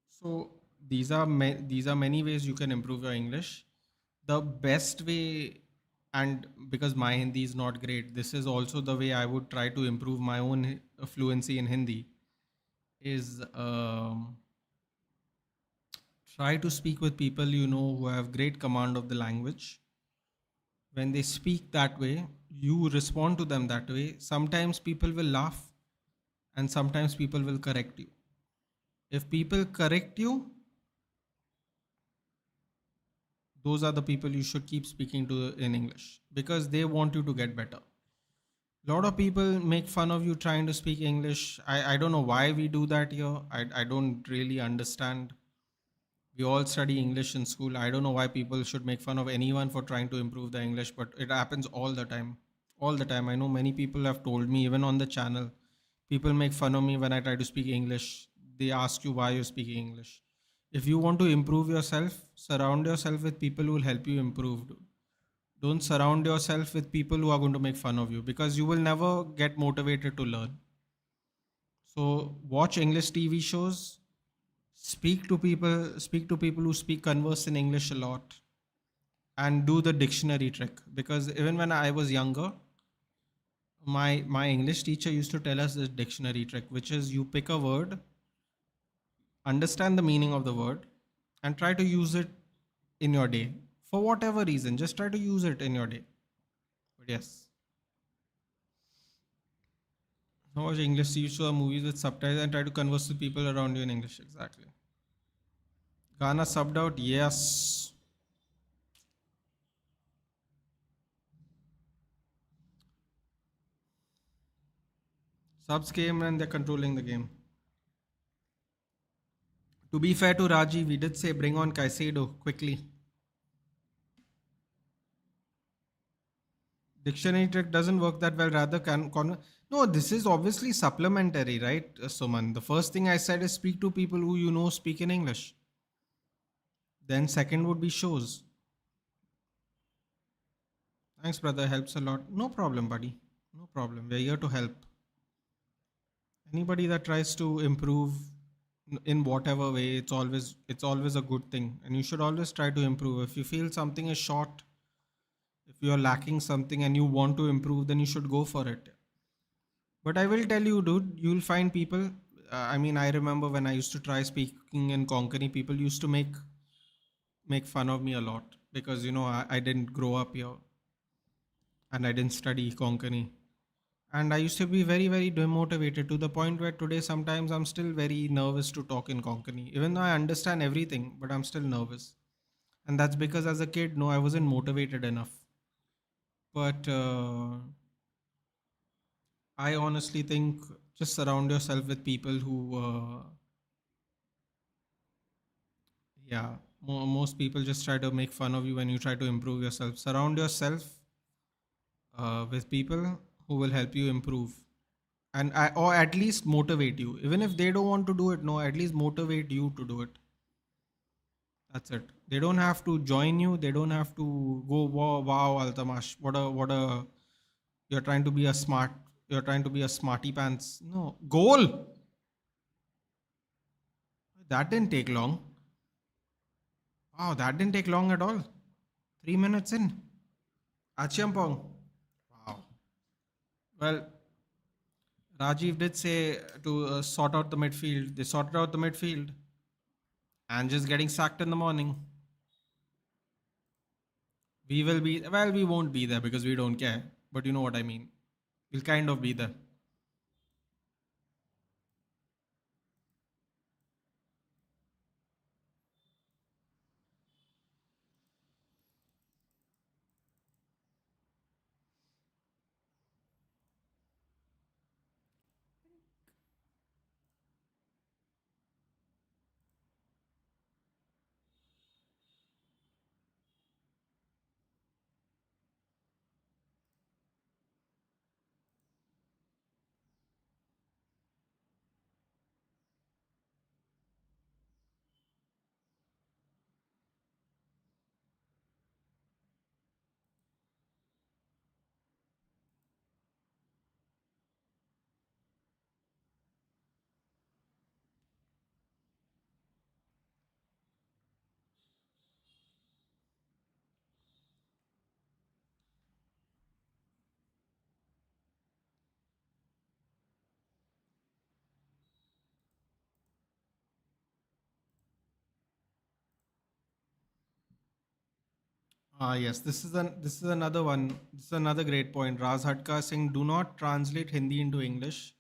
So these are many ways you can improve your English. The best way, and because my Hindi is not great, this is also the way I would try to improve my own fluency in Hindi. Is try to speak with people you know who have great command of the language. When they speak that way, you respond to them that way. Sometimes people will laugh, and sometimes people will correct you. If people correct you, those are the people you should keep speaking to in English because they want you to get better. A lot of people make fun of you trying to speak English. I don't know why we do that here. I don't really understand. We all study English in school. I don't know why people should make fun of anyone for trying to improve their English, but it happens all the time. All the time. I know many people have told me, even on the channel, people make fun of me when I try to speak English. They ask you why you're speaking English. If you want to improve yourself, surround yourself with people who will help you improve. Don't surround yourself with people who are going to make fun of you because you will never get motivated to learn. So watch English TV shows, speak to people who speak converse in English a lot, and do the dictionary trick. Because even when I was younger, my English teacher used to tell us this dictionary trick, which is you pick a word, understand the meaning of the word, and try to use it in your day for whatever reason. Just try to use it in your day. But yes, now watch English TV shows or movies with subtitles and try to converse with people around you in English. Exactly. Ghana subbed out. Yes. Subs came and they're controlling the game. To be fair to Raji, we did say bring on Caicedo quickly. Dictionary trick doesn't work that well. Rather, no. This is obviously supplementary, right, Suman? The first thing I said is speak to people who you know speak in English. Then second would be shows. Thanks, brother. Helps a lot. No problem, buddy. No problem. We're here to help. Anybody that tries to improve in whatever way, it's always a good thing, and you should always try to improve. If you feel something is short, if you are lacking something and you want to improve, then you should go for it. But I will tell you, dude, you'll find people. I mean, I remember when I used to try speaking in Konkani, people used to make fun of me a lot because I didn't grow up here and I didn't study Konkani. And I used to be very, very demotivated to the point where today sometimes I'm still very nervous to talk in Konkani. Even though I understand everything, but I'm still nervous. And that's because as a kid, no, I wasn't motivated enough. But I honestly think just surround yourself with people who, yeah, most people just try to make fun of you when you try to improve yourself. Surround yourself with people who will help you improve. Or at least motivate you, even if they don't want to do it. No, at least motivate you to do it. That's it. They don't have to join you. They don't have to go, wow, wow, Altamash, what a you're trying to be a smart, you're trying to be a smarty pants. No, goal. That didn't take long. Wow, that didn't take long at all. 3 minutes in. Achiampong. Wow. Well, Rajiv did say to sort out the midfield. They sorted out the midfield and just getting sacked in the morning. We will be, well, we won't be there because we don't care. But you know what I mean. We'll kind of be there. Ah, yes, this is another one. This is another great point. Raz Hatka saying, "Do not translate Hindi into English."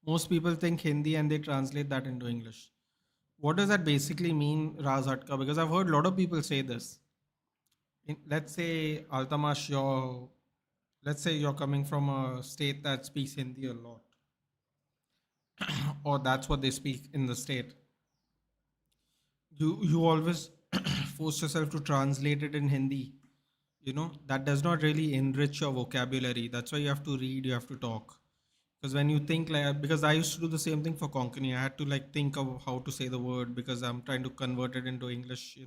Most people think Hindi and they translate that into English. What does that basically mean, Raz Hatka? Because I've heard a lot of people say this. Let's say Altamash, let's say you're coming from a state that speaks Hindi a lot, or that's what they speak in the state. You always force yourself to translate it in Hindi. That does not really enrich your vocabulary. That's why you have to read, you have to talk. Because when you think, like, because I used to do the same thing for Konkani, I had to like think of how to say the word because I'm trying to convert it into English.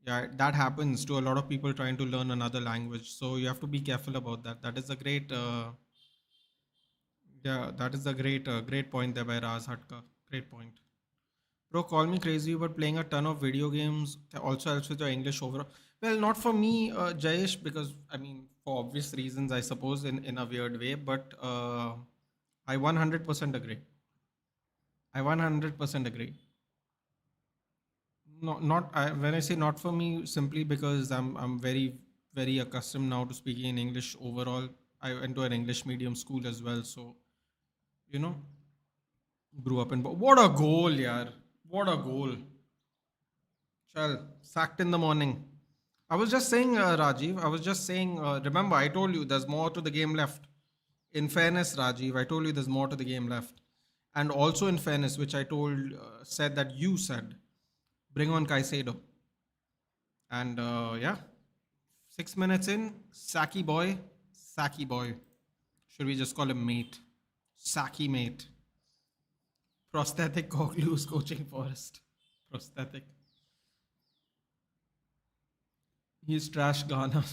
Yeah, that happens to a lot of people trying to learn another language. So you have to be careful about that. That is a great, yeah, that is a great point there by Raz Hatka. Great point. Bro, call me crazy, but playing a ton of video games also helps with your English overall. Well, not for me, Jayesh, because I mean, for obvious reasons, I suppose, in a weird way, but I 100% agree. I 100% agree. No, not when I say not for me, simply because I'm very very accustomed now to speaking in English overall. I went to an English medium school as well, so you know, grew up in. What a goal, yaar! What a goal! Chal, sacked in the morning. I was just saying, Rajiv, I was just saying, remember, I told you there's more to the game left. In fairness, Rajiv, I told you there's more to the game left. And also in fairness, which I said that you said, bring on Caicedo. And yeah, 6 minutes in, Saki boy. Saki boy. Should we just call him mate? Saki mate. Prosthetic Coglu's coaching Forest. Prosthetic. He's trash Ghana.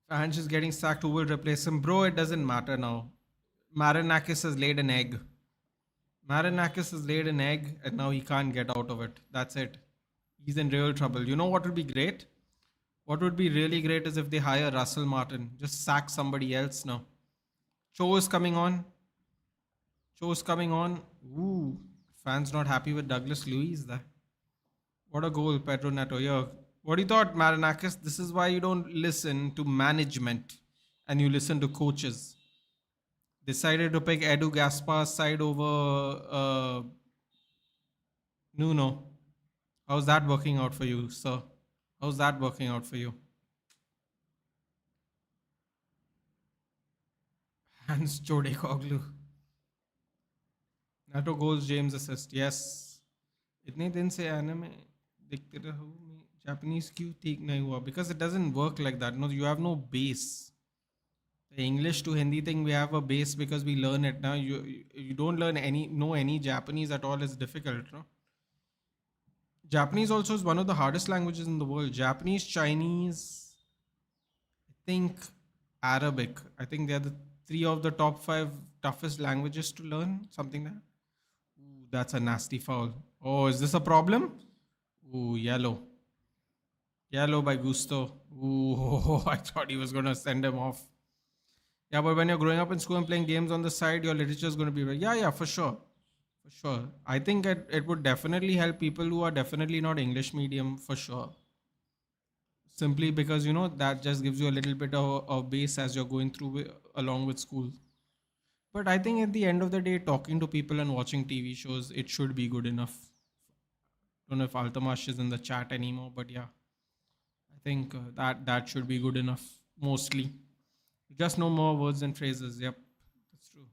Fans is getting sacked. Who will replace him? Bro, it doesn't matter now. Marinakis has laid an egg. Marinakis has laid an egg and now he can't get out of it. That's it. He's in real trouble. You know what would be great? What would be really great is if they hire Russell Martin. Just sack somebody else now. Cho is coming on. Cho is coming on. Ooh. Fans not happy with Douglas Luiz there. What a goal, Pedro Neto. Yeah. What do you thought, Marinakis? This is why you don't listen to management and you listen to coaches. Decided to pick Edu Gaspar's side over Nuno. How's that working out for you, sir? How's that working out for you? Hans Jode Koglu. Nato goals, James assist. Yes. इतने दिन से anime देखते रहो मैं Japanese क्यों ठीक नहीं हुआ? Because it doesn't work like that. No, you have no base. The English to Hindi thing, we have a base because we learn it now. You don't learn any Japanese at all. It's difficult, no? Japanese also is one of the hardest languages in the world. Japanese, Chinese, I think Arabic. I think they're the three of the top 5 toughest languages to learn. Something like that. Ooh, that's a nasty foul. Oh, is this a problem? Ooh, yellow. Yellow by Gusto. Ooh, I thought he was going to send him off. Yeah, but when you're growing up in school and playing games on the side, your literature is going to be yeah, for sure. For sure. I think it would definitely help people who are definitely not English medium, for sure. Simply because, that just gives you a little bit of base as you're going through along with school. But I think at the end of the day, talking to people and watching TV shows, it should be good enough. Don't know if Altamash is in the chat anymore, but yeah. I think that should be good enough, mostly. Just no more words and phrases. Yep, that's true.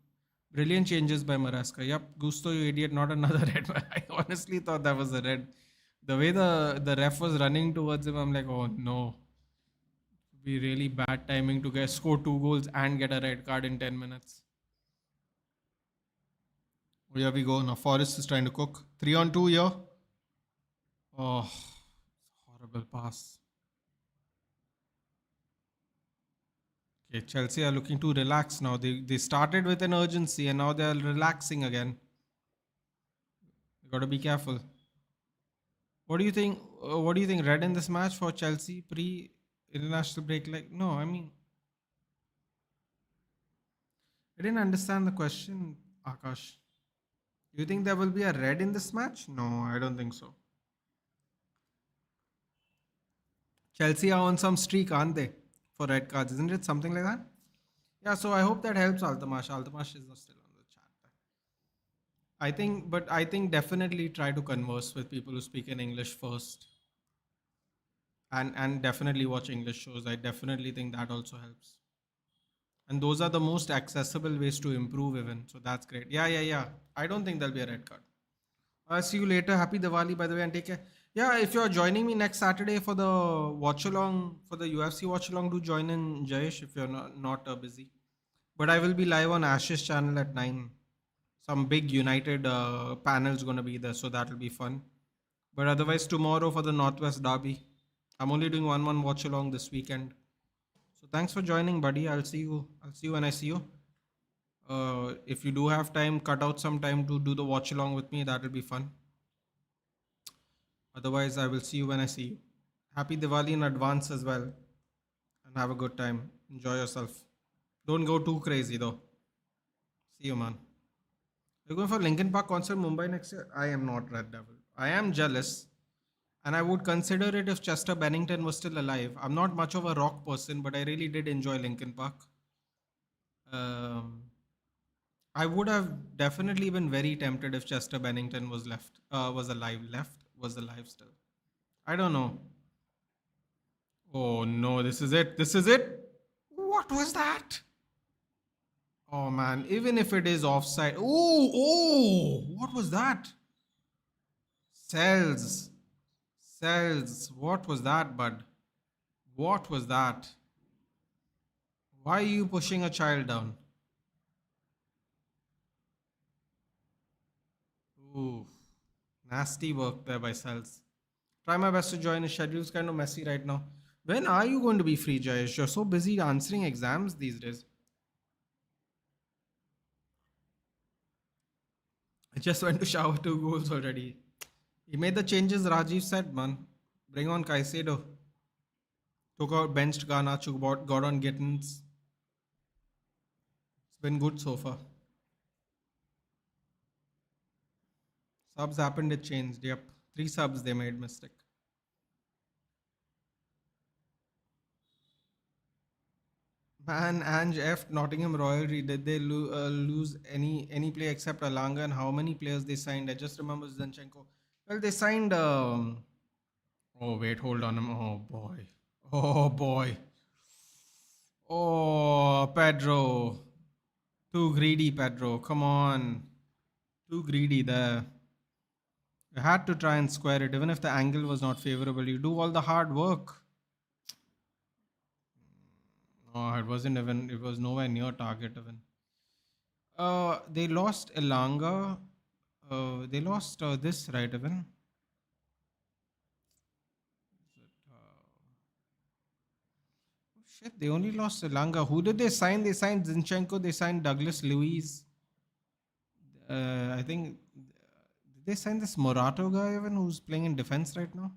Brilliant changes by Maraska. Yep, Gusto, you idiot, not another red. I honestly thought that was a red. The way the ref was running towards him, I'm like, oh no. It'd be really bad timing to score 2 goals and get a red card in 10 minutes. Oh, here we go. Now Forrest is trying to cook. 3-on-2 here. Oh, horrible pass. Okay, Chelsea are looking to relax now. They started with an urgency and now they're relaxing again. You got to be careful. What do you think? What do you think? Red in this match for Chelsea pre-international break? No, I mean, I didn't understand the question, Akash. Do you think there will be a red in this match? No, I don't think so. Chelsea are on some streak, aren't they? For red cards, isn't it? Something like that? Yeah, so I hope that helps Altamash. Altamash is not still on the chat. I think definitely try to converse with people who speak in English first. And definitely watch English shows. I definitely think that also helps. And those are the most accessible ways to improve even. So that's great. Yeah. I don't think there'll be a red card. I'll see you later. Happy Diwali, by the way, and take care. Yeah, if you're joining me next Saturday for the watch-along, for the UFC watch-along, do join in, Jayesh, if you're not busy. But I will be live on Ash's channel at 9. Some big United panel's going to be there, so that will be fun. But otherwise, tomorrow for the Northwest Derby. I'm only doing one watch-along this weekend. So thanks for joining, buddy. I'll see you when I see you. If you do have time, cut out some time to do the watch-along with me. That will be fun. Otherwise, I will see you when I see you. Happy Diwali in advance as well. And have a good time. Enjoy yourself. Don't go too crazy though. See you, man. You're going for Linkin Park concert Mumbai next year? I am not, Red Devil. I am jealous. And I would consider it if Chester Bennington was still alive. I'm not much of a rock person, but I really did enjoy Linkin Park. I would have definitely been very tempted if Chester Bennington was alive still. I don't know. Oh no, this is it. What was that? Oh man, even if it is offside. Oh, what was that? Cells. What was that, bud? What was that? Why are you pushing a child down? Ooh, nasty work there by Cells. Try my best to join. His schedule's kind of messy right now. When are you going to be free, Jayesh? You're so busy answering exams these days. I just went to shower 2 goals already. He made the changes Rajiv said, man. Bring on Caicedo. Took out benched Garnacho, got on Gittins. It's been good so far. Subs happened, it changed. Yep. 3 subs they made mistake. Man, Ange F. Nottingham Royalty. Did they lose any play except Alanga? And how many players they signed? I just remember Zinchenko. Well, they signed. Oh wait, hold on. Oh boy. Oh boy. Oh Pedro. Too greedy, Pedro. Come on. Too greedy there. You had to try and square it, even if the angle was not favorable. You do all the hard work. Oh, it wasn't even. It was nowhere near target even. They lost Elanga. They lost this right even. Shit, they only lost Elanga. Who did they sign? They signed Zinchenko. They signed Douglas Luiz. I think did they sign this Morato guy even who's playing in defense right now?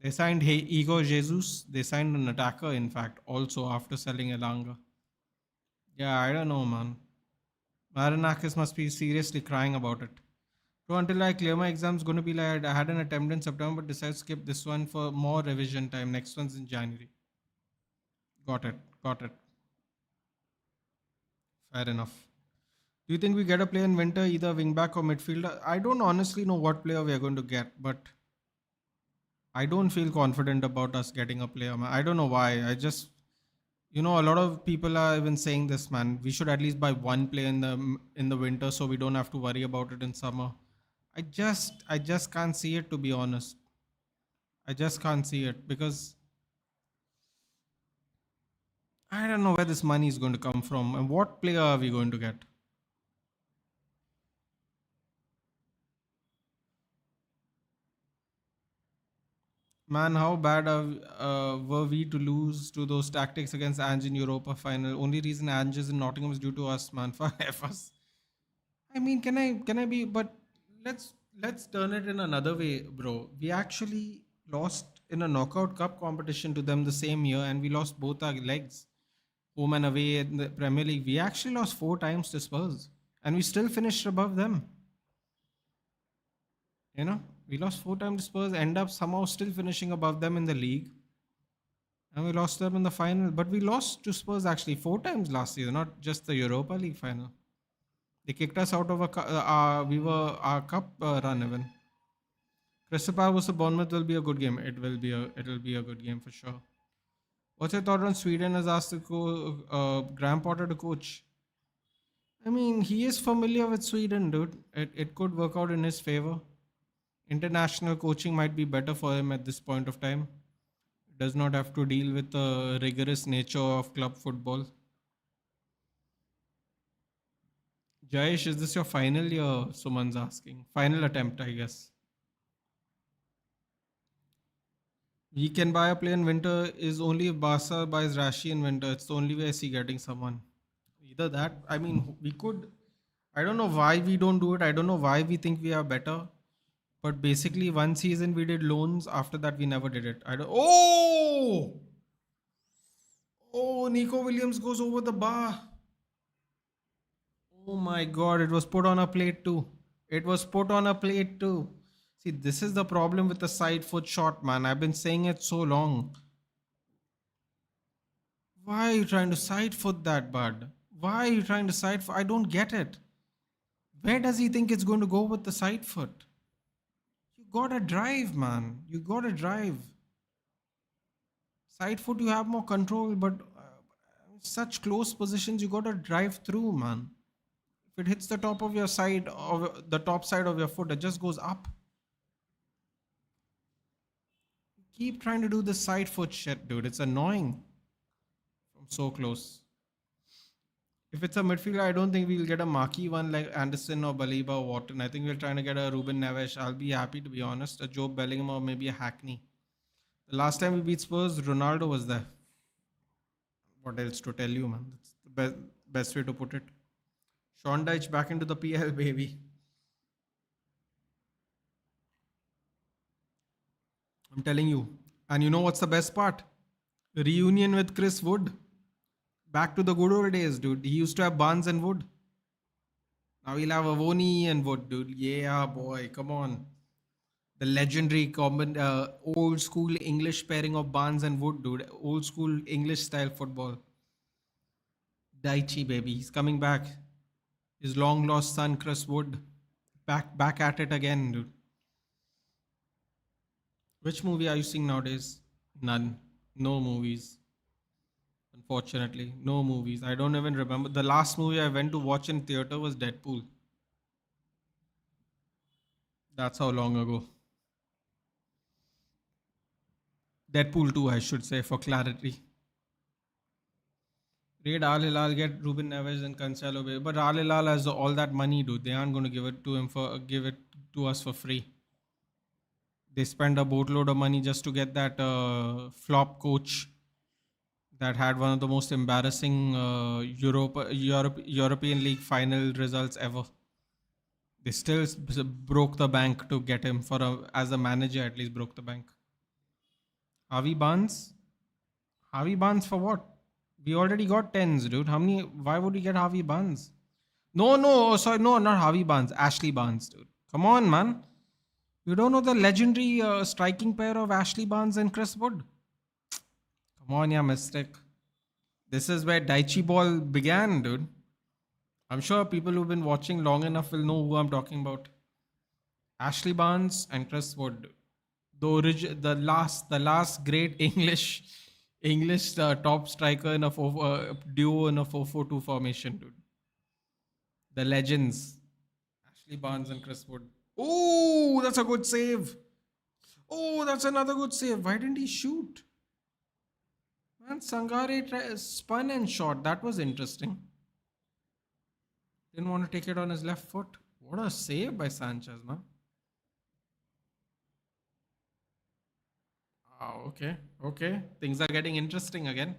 They signed Igor Jesus. They signed an attacker, in fact, also after selling Elanga. Yeah, I don't know, man. Marinakis must be seriously crying about it. So until I clear my exams, going to be like I had an attempt in September, but decided to skip this one for more revision time. Next one's in January. Got it. Got it. Fair enough. Do you think we get a player in winter, either wingback or midfielder? I don't honestly know what player we are going to get, but I don't feel confident about us getting a player. I don't know why. I just, a lot of people are even saying this, man. We should at least buy one player in the winter, so we don't have to worry about it in summer. I just can't see it, to be honest. I just can't see it because I don't know where this money is going to come from and what player are we going to get. Man, how bad were we to lose to those tactics against Ange in Europa final? Only reason Ange is in Nottingham is due to us, man. For us. I mean, can I be? But let's turn it in another way, bro. We actually lost in a knockout cup competition to them the same year, and we lost both our legs, home and away in the Premier League. We actually lost 4 times to Spurs, and we still finished above them. We lost 4 times to Spurs, end up somehow still finishing above them in the league, and we lost them in the final. But we lost to Spurs actually 4 times last season, not just the Europa League final. They kicked us out of we were our cup run even. Crystal Palace versus Bournemouth will be a good game. It will be a good game for sure. What's your thought on Sweden has asked Graham Potter to coach? I mean, he is familiar with Sweden, dude. It could work out in his favor. International coaching might be better for him at this point of time. Does not have to deal with the rigorous nature of club football. Jayesh, is this your final year? Suman's asking. Final attempt, I guess. We can buy a player in winter is only if Barca buys Rashi in winter. It's the only way I see getting someone. Either that, I mean, we could. I don't know why we don't do it. I don't know why we think we are better. But basically, one season we did loans. After that, we never did it. I don't. Oh, Nico Williams goes over the bar. Oh my God! It was put on a plate too. It was put on a plate too. See, this is the problem with the side foot shot, man. I've been saying it so long. Why are you trying to side foot that, bud? Why are you trying to side foot? I don't get it. Where does he think it's going to go with the side foot? You gotta drive, man. You gotta drive. Side foot, you have more control, but such close positions, you gotta drive through, man. If it hits the top of your side, or the top side of your foot, it just goes up. Keep trying to do the side foot shit, dude. It's annoying. From So close. If it's a midfielder, I don't think we'll get a marquee one like Anderson or Baliba or Wharton. I think we're trying to get a Ruben Neves. I'll be happy to be honest. A Joe Bellingham or maybe a Hackney. The last time we beat Spurs, Ronaldo was there. What else to tell you, man? That's the best way to put it. Sean Dyche back into the PL, baby. I'm telling you. And you know what's the best part? Reunion with Chris Wood. Back to the good old days, dude. He used to have Barnes and Wood. Now he'll have Avoni and Wood, dude. Yeah, boy. Come on. The legendary common old school English pairing of Barnes and Wood, dude. Old school English style football. Daichi, baby. He's coming back. His long lost son, Chris Wood. Back at it again, dude. Which movie are you seeing nowadays? None. No movies. Unfortunately, no movies. I don't even remember. The last movie I went to watch in theater was Deadpool. That's how long ago. Deadpool 2, I should say, for clarity. Raid Al Hilal, get Ruben Neves and Cancelo away. But Al Hilal has all that money, dude. They aren't going to give it to us for free. They spend a boatload of money just to get that flop coach that had one of the most embarrassing European League final results ever. They still broke the bank to get him as a manager. At least broke the bank. Harvey Barnes. Harvey Barnes for what? We already got tens, dude. How many? Why would we get Harvey Barnes? No, no, sorry, no, not Harvey Barnes. Ashley Barnes, dude. Come on, man. You don't know the legendary striking pair of Ashley Barnes and Chris Wood? Come on, yeah, mistake. This is where Daichi Ball began, dude. I'm sure people who've been watching long enough will know who I'm talking about. Ashley Barnes and Chris Wood. The last great English top striker in a duo in a 4-4-2 formation, dude. The legends. Ashley Barnes and Chris Wood. Oh, that's a good save. Oh, that's another good save. Why didn't he shoot? Man, Sangare spun and shot. That was interesting. Didn't want to take it on his left foot. What a save by Sanchez, man. Oh, okay. Okay. Things are getting interesting again.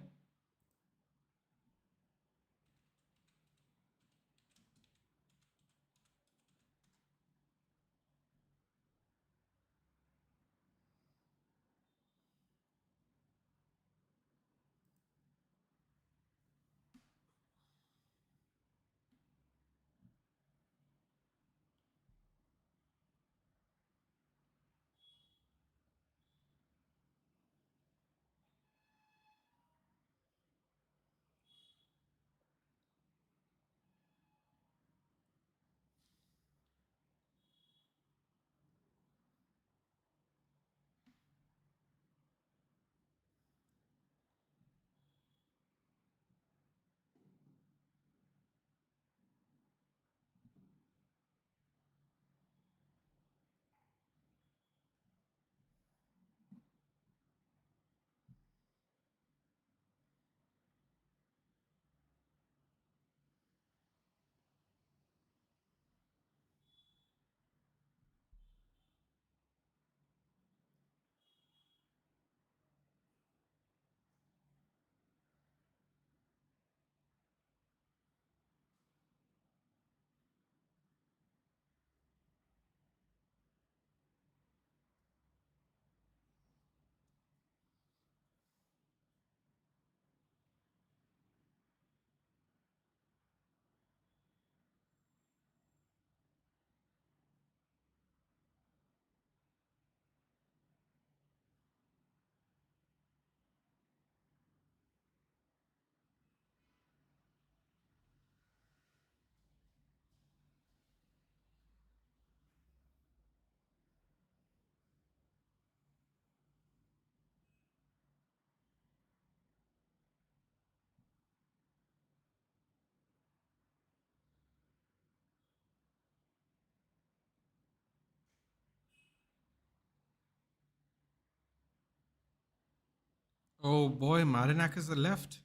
Oh boy, Marinak is the left.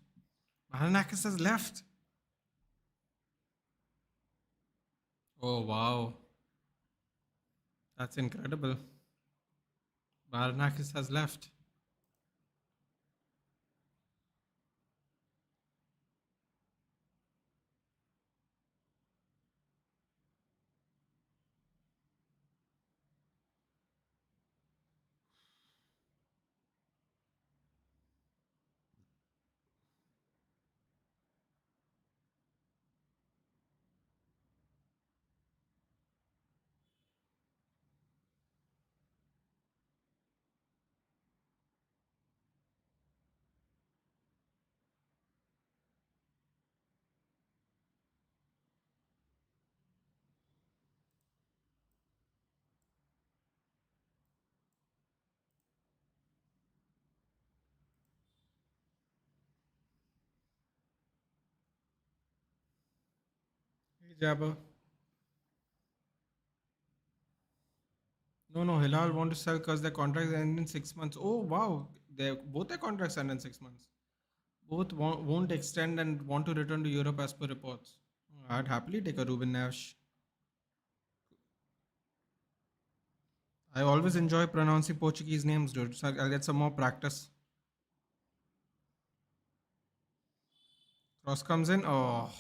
Maranakis has left. Oh wow, that's incredible. Maranakis has left. Hey Jabber. No, no, Hilal want to sell because their contracts end in 6 months. Oh wow, both their contracts end in 6 months. Both won't extend and want to return to Europe as per reports. I'd happily take a Ruben Nash. I always enjoy pronouncing Portuguese names, dude. So I'll get some more practice. Cross comes in. Oh,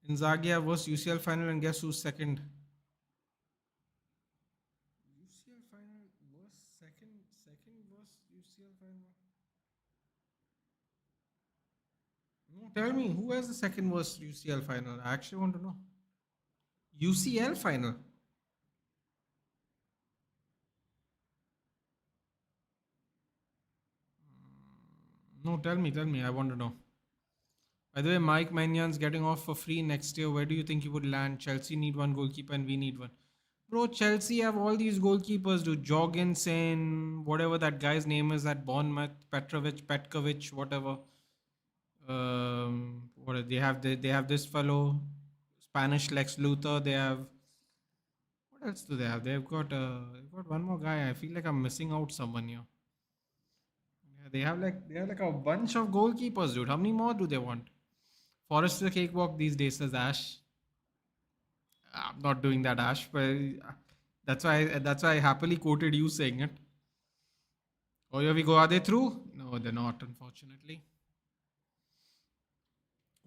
Inzaghi versus UCL final, and guess who's second? UCL final was second. Second was UCL final. No, tell me who has the second worst UCL final? I actually want to know. UCL final. No, tell me. I want to know. By the way, Mike Manion's getting off for free next year. Where do you think he would land? Chelsea need one goalkeeper and we need one. Bro, Chelsea have all these goalkeepers, dude. Jorgensen, whatever that guy's name is at Bournemouth, Petkovic, whatever. They have? They have this fellow, Spanish Lex Luthor. They have what else do they have? They've got one more guy. I feel like I'm missing out someone here. Yeah, they have like a bunch of goalkeepers, dude. How many more do they want? Forest the cakewalk these days, says Ash. I'm not doing that, Ash, but that's why I happily quoted you saying it. Oh, here we go. Are they through? No, they're not, unfortunately.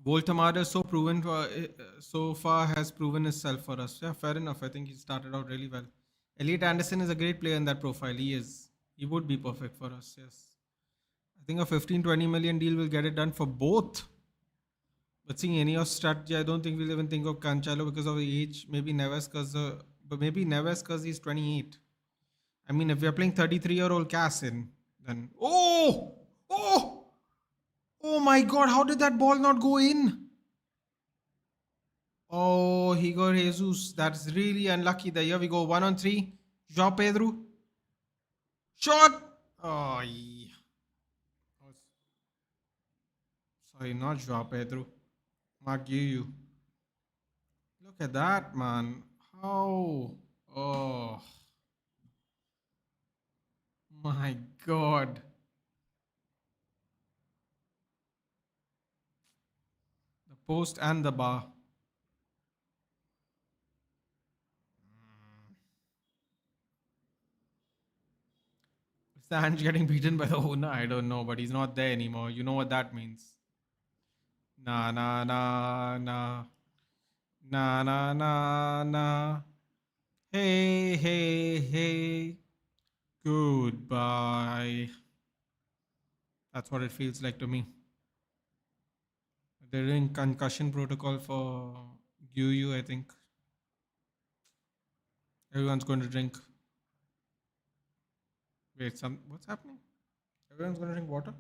Voltamada so far has proven himself for us. Yeah, fair enough. I think he started out really well. Elliot Anderson is a great player in that profile. He is. He would be perfect for us. Yes. I think a 15-20 million deal will get it done for both. But seeing any of strategy, I don't think we'll even think of Cancelo because of the age. Maybe Neves because he's 28. I mean, if we are playing 33-year-old Cass in, then oh my God! How did that ball not go in? Oh, he got Jesus. That's really unlucky. There, here we go. 1 on 3. João Pedro. Shot. Oh, yeah. Sorry, not João Pedro. Maguire. Look at that, man. How? Oh, my God. The post and the bar. Is the Ange getting beaten by the owner? I don't know, but he's not there anymore. You know what that means. Nah, nah, nah, nah. Nah, nah, nah, nah. Hey, hey, hey. Goodbye. That's what it feels like to me. They're doing concussion protocol for Guyu, I think. Everyone's going to drink. Wait, what's happening? Everyone's going to drink water?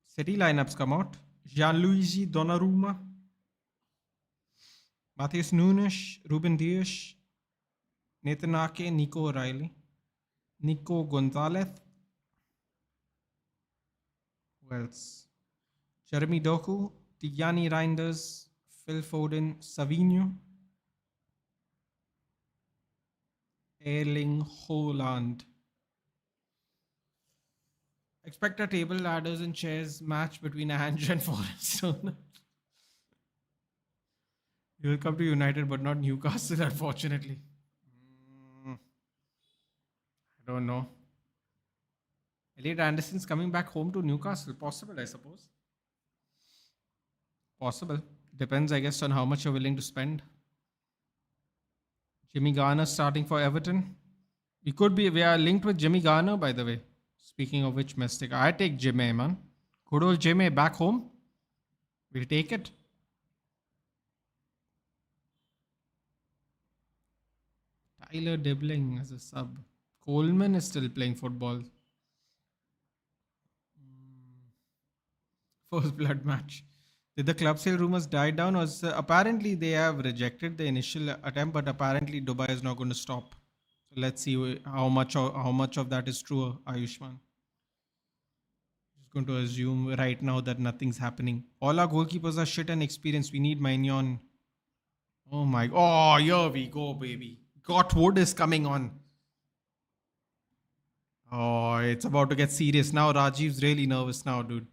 City lineups come out. Gianluigi Donnarumma, Matheus Nunes, Ruben Dias, Nathan Ake, Nico O'Reilly, Nico Gonzalez. Who else? Jeremy Doku, Tijani Reinders, Phil Foden, Savinho, Erling Haaland. Expect a table, ladders, and chairs match between Ange and Forest. You will come to United, but not Newcastle, unfortunately. Mm, I don't know. Elliot Anderson's coming back home to Newcastle. Possible, I suppose. Possible. Depends, I guess, on how much you're willing to spend. Jimmy Garner starting for Everton. We are linked with Jimmy Garner, by the way. Speaking of which, Mystic, I take Jimmy, man. Good old Jimmy back home. We'll take it. Tyler Dibling as a sub. Coleman is still playing football. First blood match. Did the club sale rumors die down? Or apparently they have rejected the initial attempt, but apparently Dubai is not going to stop. So let's see how much of that is true, Ayushman. Just going to assume right now that nothing's happening. All our goalkeepers are shit and experienced. We need Maignan. Oh my! Oh, here we go, baby. Gotwood is coming on. Oh, it's about to get serious now. Rajiv's really nervous now, dude.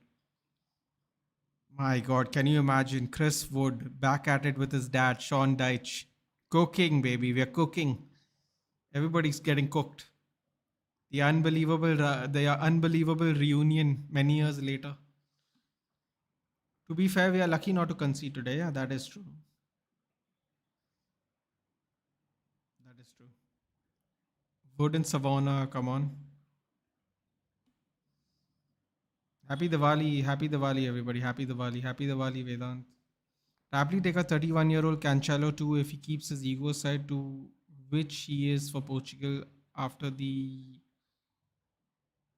My God, can you imagine Chris Wood back at it with his dad, Sean Dyche? Cooking, baby. We're cooking. Everybody's getting cooked. The unbelievable reunion many years later. To be fair, we are lucky not to concede today. Yeah, that is true. That is true. Wood and Savannah, come on. Happy Diwali, everybody. Happy Diwali, Vedant. Rapidly take a 31-year-old Cancelo too if he keeps his ego aside, to which he is for Portugal after the.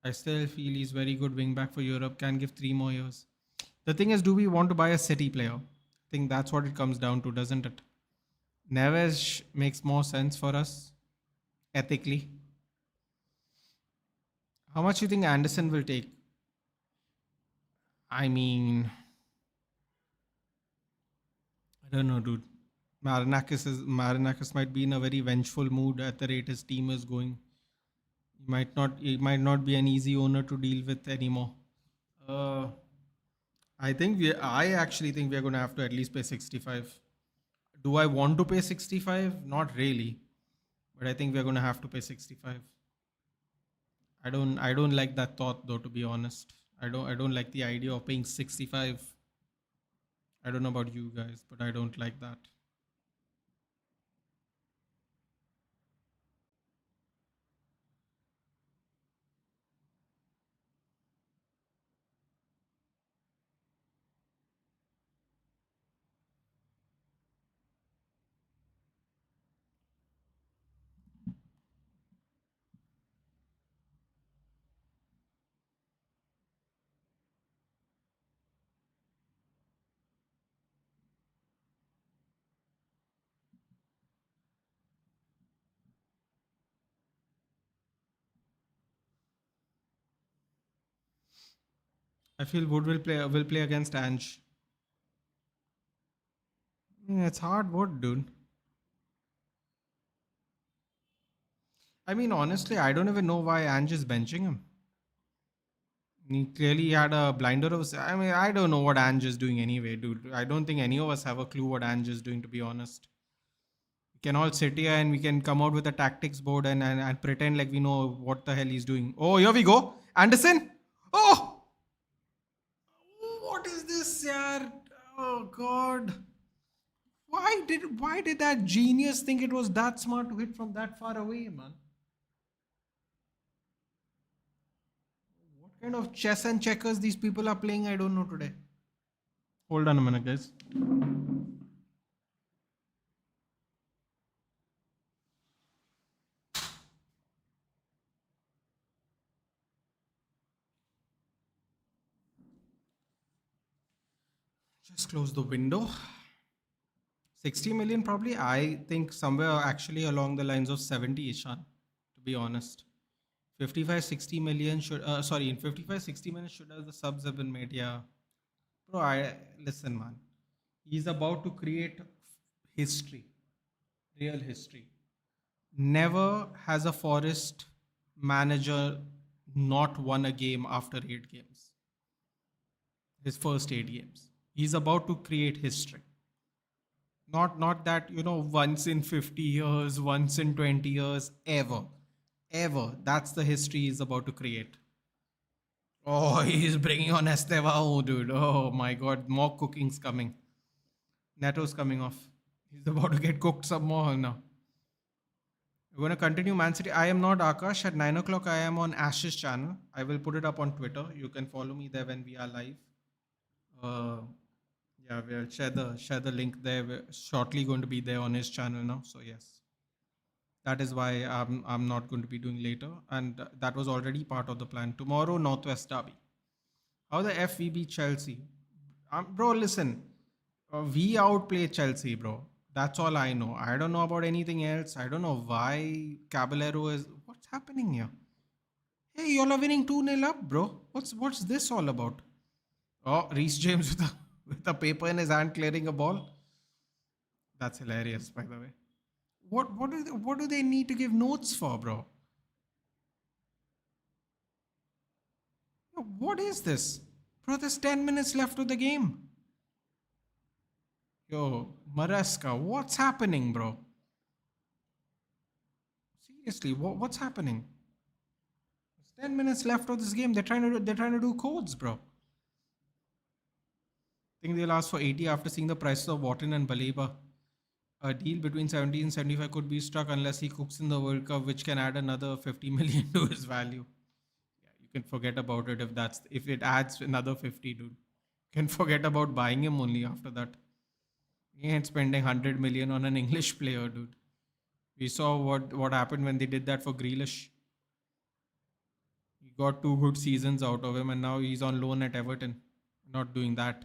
I still feel he's very good wing back for Europe. Can give 3 more years. The thing is, do we want to buy a City player? I think that's what it comes down to, doesn't it? Neves makes more sense for us ethically. How much do you think Anderson will take? I mean, I don't know, dude. Marinakis might be in a very vengeful mood at the rate his team is going. He might not be an easy owner to deal with anymore. I actually think we're going to have to at least pay 65. Do I want to pay 65? Not really, but I think we're going to have to pay 65. I don't like that thought though, to be honest. I don't like the idea of paying 65. I don't know about you guys, but I don't like that. I feel Wood will play against Ange. It's hard Wood, dude. I mean, honestly, I don't even know why Ange is benching him. He clearly had a blinder of. I mean, I don't know what Ange is doing anyway, dude. I don't think any of us have a clue what Ange is doing, to be honest. We can all sit here and we can come out with a tactics board and pretend like we know what the hell he's doing. Oh, here we go. Anderson. Oh, what is this, yaar? Oh God. Why did that genius think it was that smart to hit from that far away, man? What kind of chess and checkers these people are playing, I don't know today. Hold on a minute, guys. Just close the window. 60 million probably. I think somewhere actually along the lines of 70, Ishan, to be honest. 55, 60 million should, in 55, 60 minutes should have the subs have been made. Yeah. Bro, listen, man. He's about to create history, real history. Never has a Forest manager not won a game after 8 games. His first 8 games. He's about to create history. Not that, once in 50 years, once in 20 years, ever. Ever. That's the history he's about to create. Oh, he's bringing on Estevao, dude. Oh my god, more cooking's coming. Neto's coming off. He's about to get cooked some more now. We're going to continue Man City. I am not Akash. At 9 o'clock, I am on Ash's channel. I will put it up on Twitter. You can follow me there when we are live. Uh, yeah, we'll share the link there. We're shortly going to be there on his channel now. So yes, that is why I'm not going to be doing later, and that was already part of the plan. Tomorrow, Northwest Derby. How the F we beat Chelsea, bro? Listen, we outplayed Chelsea, bro. That's all I know. I don't know about anything else. I don't know why Caballero is. What's happening here? Hey, y'all are winning 2-0 up, bro. What's this all about? Oh, Reece James with a paper in his hand clearing a ball. That's hilarious, by the way. What do they need to give notes for, bro? What is this? Bro, there's 10 minutes left of the game. Yo, Maresca, what's happening, bro? Seriously, what's happening? There's 10 minutes left of this game. They're trying to do codes, bro. Think they'll ask for 80 after seeing the prices of Wharton and Baleba. A deal between 70 and 75 could be struck unless he cooks in the World Cup, which can add another 50 million to his value. Yeah, you can forget about it if it adds another 50, dude. You can forget about buying him only after that. He ain't spending 100 million on an English player, dude. We saw what happened when they did that for Grealish. He got 2 good seasons out of him, and now he's on loan at Everton. Not doing that.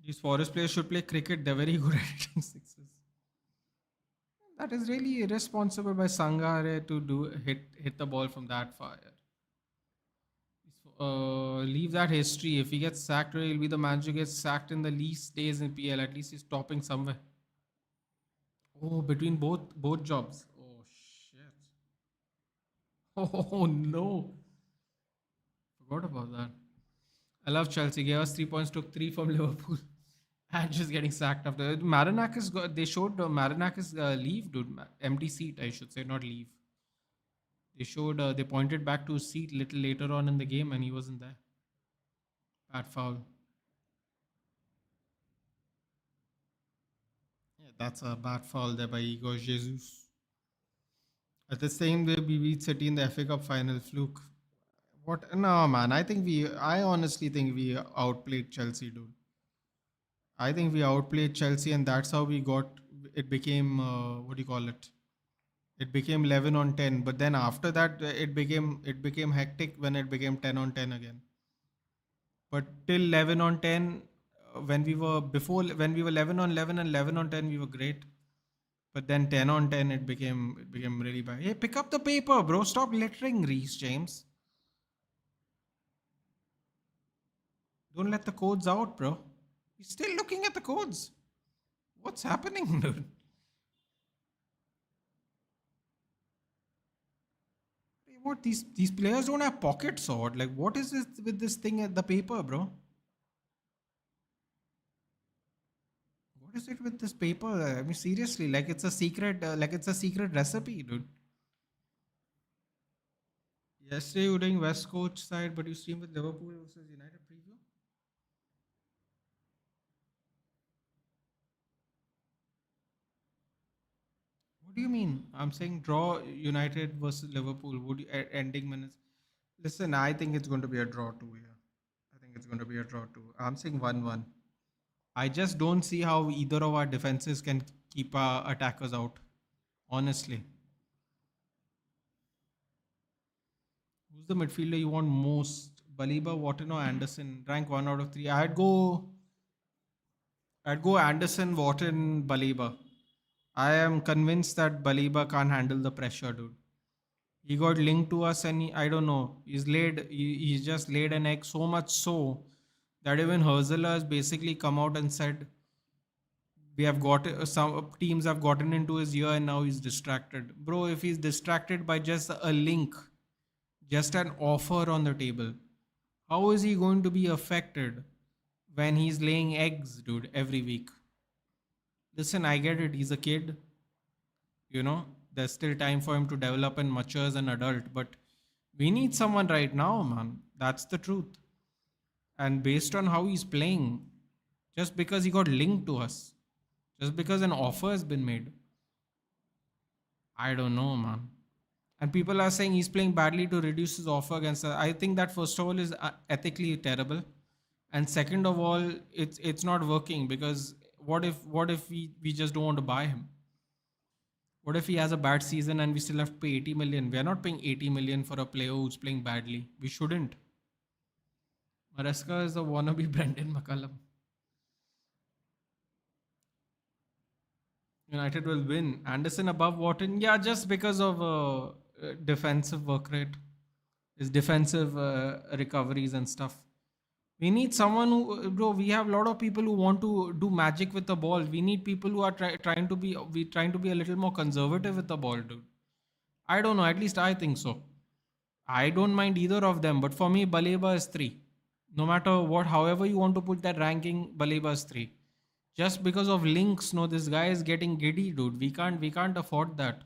These Forest players should play cricket. They're very good at hitting sixes. That is really irresponsible by Sangare to hit the ball from that far. Leave that history. If he gets sacked, he'll be the manager who gets sacked in the least days in PL. At least he's topping somewhere. Oh, between both jobs. Oh shit. Oh no. Forgot about that. I love Chelsea. Gave us 3 points, took 3 from Liverpool. And just getting sacked after. They showed Marinakis leave, dude. Empty seat, I should say, not leave. They pointed back to his seat little later on in the game and he wasn't there. Bad foul. Yeah, that's a bad foul there by Igor Jesus. At the same way, we beat City in the FA Cup final. Fluke. What? No, man. I honestly think we outplayed Chelsea, dude. I think we outplayed Chelsea, and that's how we got. It became what do you call it? It became 11 on 10. But then after that, it became hectic when it became 10 on 10 again. But till 11 on 10, when we were 11 on 11 and 11 on 10, we were great. But then 10 on 10, it became really bad. Hey, pick up the paper, bro. Stop littering, Reece James. Don't let the codes out, bro. He's still looking at the codes. What's happening, dude? What, these players don't have pockets or what? Like, what is this with this thing at the paper, bro? What is it with this paper? I mean, seriously, like it's a secret recipe, dude. Yesterday you were doing West Coast side, but you stream with Liverpool versus United preview. What do you mean? I'm saying draw United versus Liverpool. Would you ending minutes? Listen, I think it's going to be a draw too. Yeah, I think it's going to be a draw too. I'm saying 1-1. I just don't see how either of our defenses can keep our attackers out. Honestly. Who's the midfielder you want most? Baliba, Wharton, or Anderson? Rank 1 out of 3. I'd go Anderson, Wharton, Baliba. I am convinced that Baliba can't handle the pressure, dude. He got linked to us and I don't know. He's just laid an egg so much so that even Herzler has basically come out and said We have got some teams have gotten into his ear and now he's distracted. Bro, if he's distracted by just a link, just an offer on the table, how is he going to be affected when he's laying eggs, dude, every week? Listen, I get it. He's a kid. You know, there's still time for him to develop and mature as an adult. But we need someone right now, man. That's the truth. And based on how he's playing, just because he got linked to us, just because an offer has been made, I don't know, man. And people are saying he's playing badly to reduce his offer against us. I think that first of all is ethically terrible, and second of all, it's not working because what if we just don't want to buy him? What if he has a bad season and we still have to pay 80 million? We are not paying 80 million for a player who's playing badly. We shouldn't. Maresca is a wannabe Brendan McCullum. United will win. Anderson above Wharton. Yeah, just because of defensive work rate, his defensive recoveries and stuff. We need someone who, bro. We have a lot of people who want to do magic with the ball. We need people who are trying to be a little more conservative with the ball, dude. I don't know. At least I think so. I don't mind either of them, but for me, Baleba is three. No matter what, however you want to put that ranking, Baleba is three. Just because of links, no, this guy is getting giddy, dude. We can't afford that.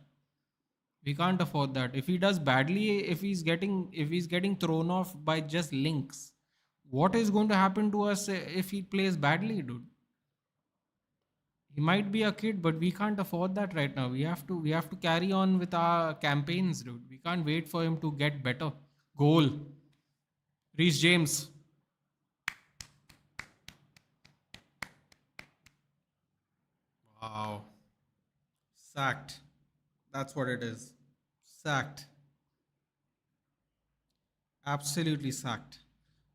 We can't afford that. If he does badly, if he's getting thrown off by just links, what is going to happen to us if he plays badly, dude? He might be a kid, but we can't afford that right now. We have to carry on with our campaigns, dude. We can't wait for him to get better. Goal. Reece James. Wow. Sacked. That's what it is. Sacked. Absolutely sacked.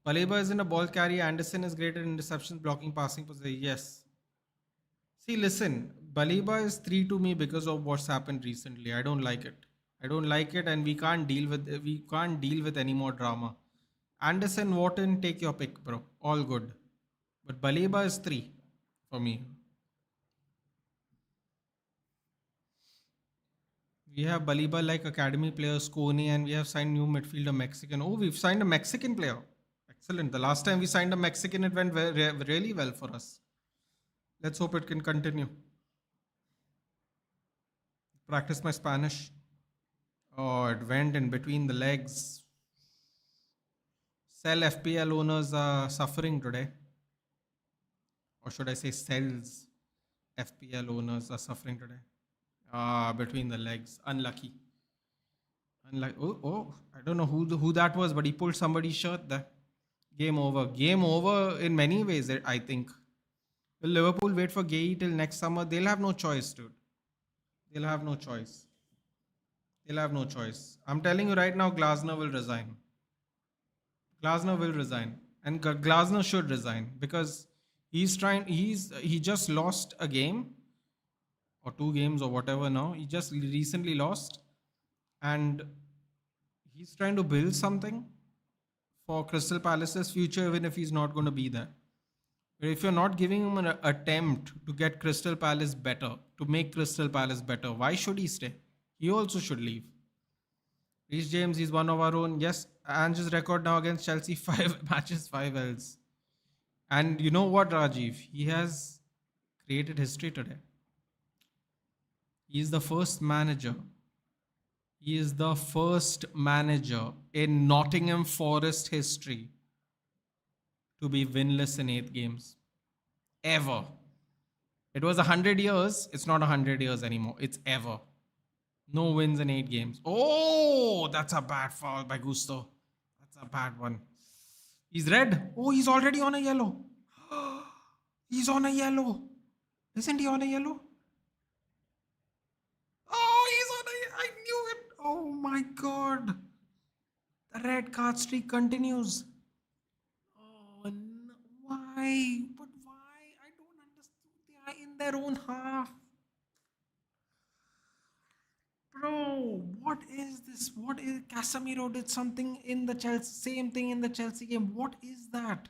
Baleba is in a ball carrier. Anderson is great at interceptions, blocking, passing position. Yes. See, listen. Baleba is three to me because of what's happened recently. I don't like it. I don't like it, and we can't deal with any more drama. Anderson, Wharton, take your pick, bro. All good. But Baleba is three for me. We have Baliba like academy player Scone, and we have signed new midfielder Mexican. Oh, we've signed a Mexican player. Excellent. The last time we signed a Mexican, it went really well for us. Let's hope it can continue. Practice my Spanish. Oh, it went in between the legs. Sell FPL owners are suffering today. Or should I say cells FPL owners are suffering today. Between the legs. Unlucky. Unlucky. Oh, I don't know who that was, but he pulled somebody's shirt there. Game over. Game over in many ways, I think. Will Liverpool wait for Gay till next summer? They'll have no choice, dude. They'll have no choice. They'll have no choice. I'm telling you right now, Glasner will resign. Glasner will resign, and Glasner should resign because he just lost a game or two games or whatever. Now he just recently lost, and he's trying to build something for Crystal Palace's future, even if he's not going to be there. But if you're not giving him an attempt to get Crystal Palace better, to make Crystal Palace better, why should he stay? He also should leave. Reece James, he's one of our own. Yes, Ange's record now against Chelsea, 5 matches, 5 Ls. And you know what, Rajiv? He has created history today. He is the first manager. He is the first manager in Nottingham Forest history to be winless in 8 games. Ever. It was 100 years. It's not 100 years anymore. It's ever. No wins in 8 games. Oh, that's a bad foul by Gusto. That's a bad one. He's red. Oh, he's already on a yellow. He's on a yellow. Isn't he on a yellow? Oh, he's on a. I knew it. Oh my god. The red card streak continues. Oh, no. Why? But why? I don't understand. They are in their own half. Bro, what is this? What is Casemiro did something in the Chelsea, same thing in the Chelsea game. What is that?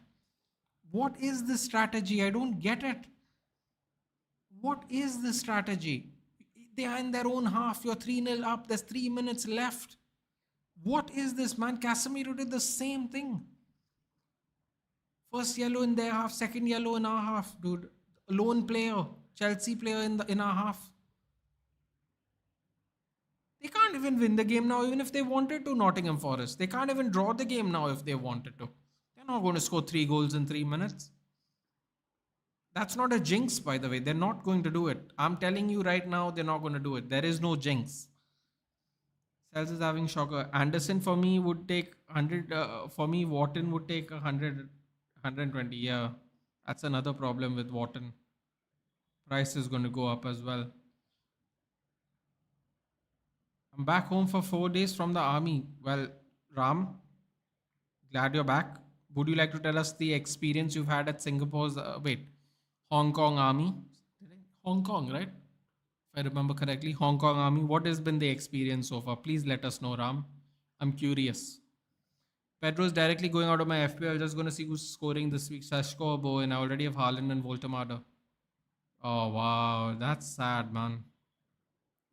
What is this strategy? I don't get it. What is the strategy? They are in their own half. You're 3-0 up. There's 3 minutes left. What is this, man? Casemiro did the same thing. First yellow in their half, second yellow in our half, dude. Lone player, Chelsea player in our half. They can't even win the game now, even if they wanted to, Nottingham Forest. They can't even draw the game now if they wanted to. They're not going to score 3 goals in 3 minutes. That's not a jinx, by the way. They're not going to do it. I'm telling you right now, they're not going to do it. There is no jinx. Sales is having shocker. Anderson for me would take 100. For me, Wharton would take 100, 120. Yeah, that's another problem with Wharton. Price is going to go up as well. I'm back home for 4 days from the army. Well, Ram, glad you're back. Would you like to tell us the experience you've had at Singapore's, Hong Kong army? Hong Kong, right? If I remember correctly, Hong Kong army. What has been the experience so far? Please let us know, Ram. I'm curious. Pedro is directly going out of my FPL. Just going to see who's scoring this week. Sesko or Bowen. I already have Haaland and Voltemada. Oh, wow. That's sad, man.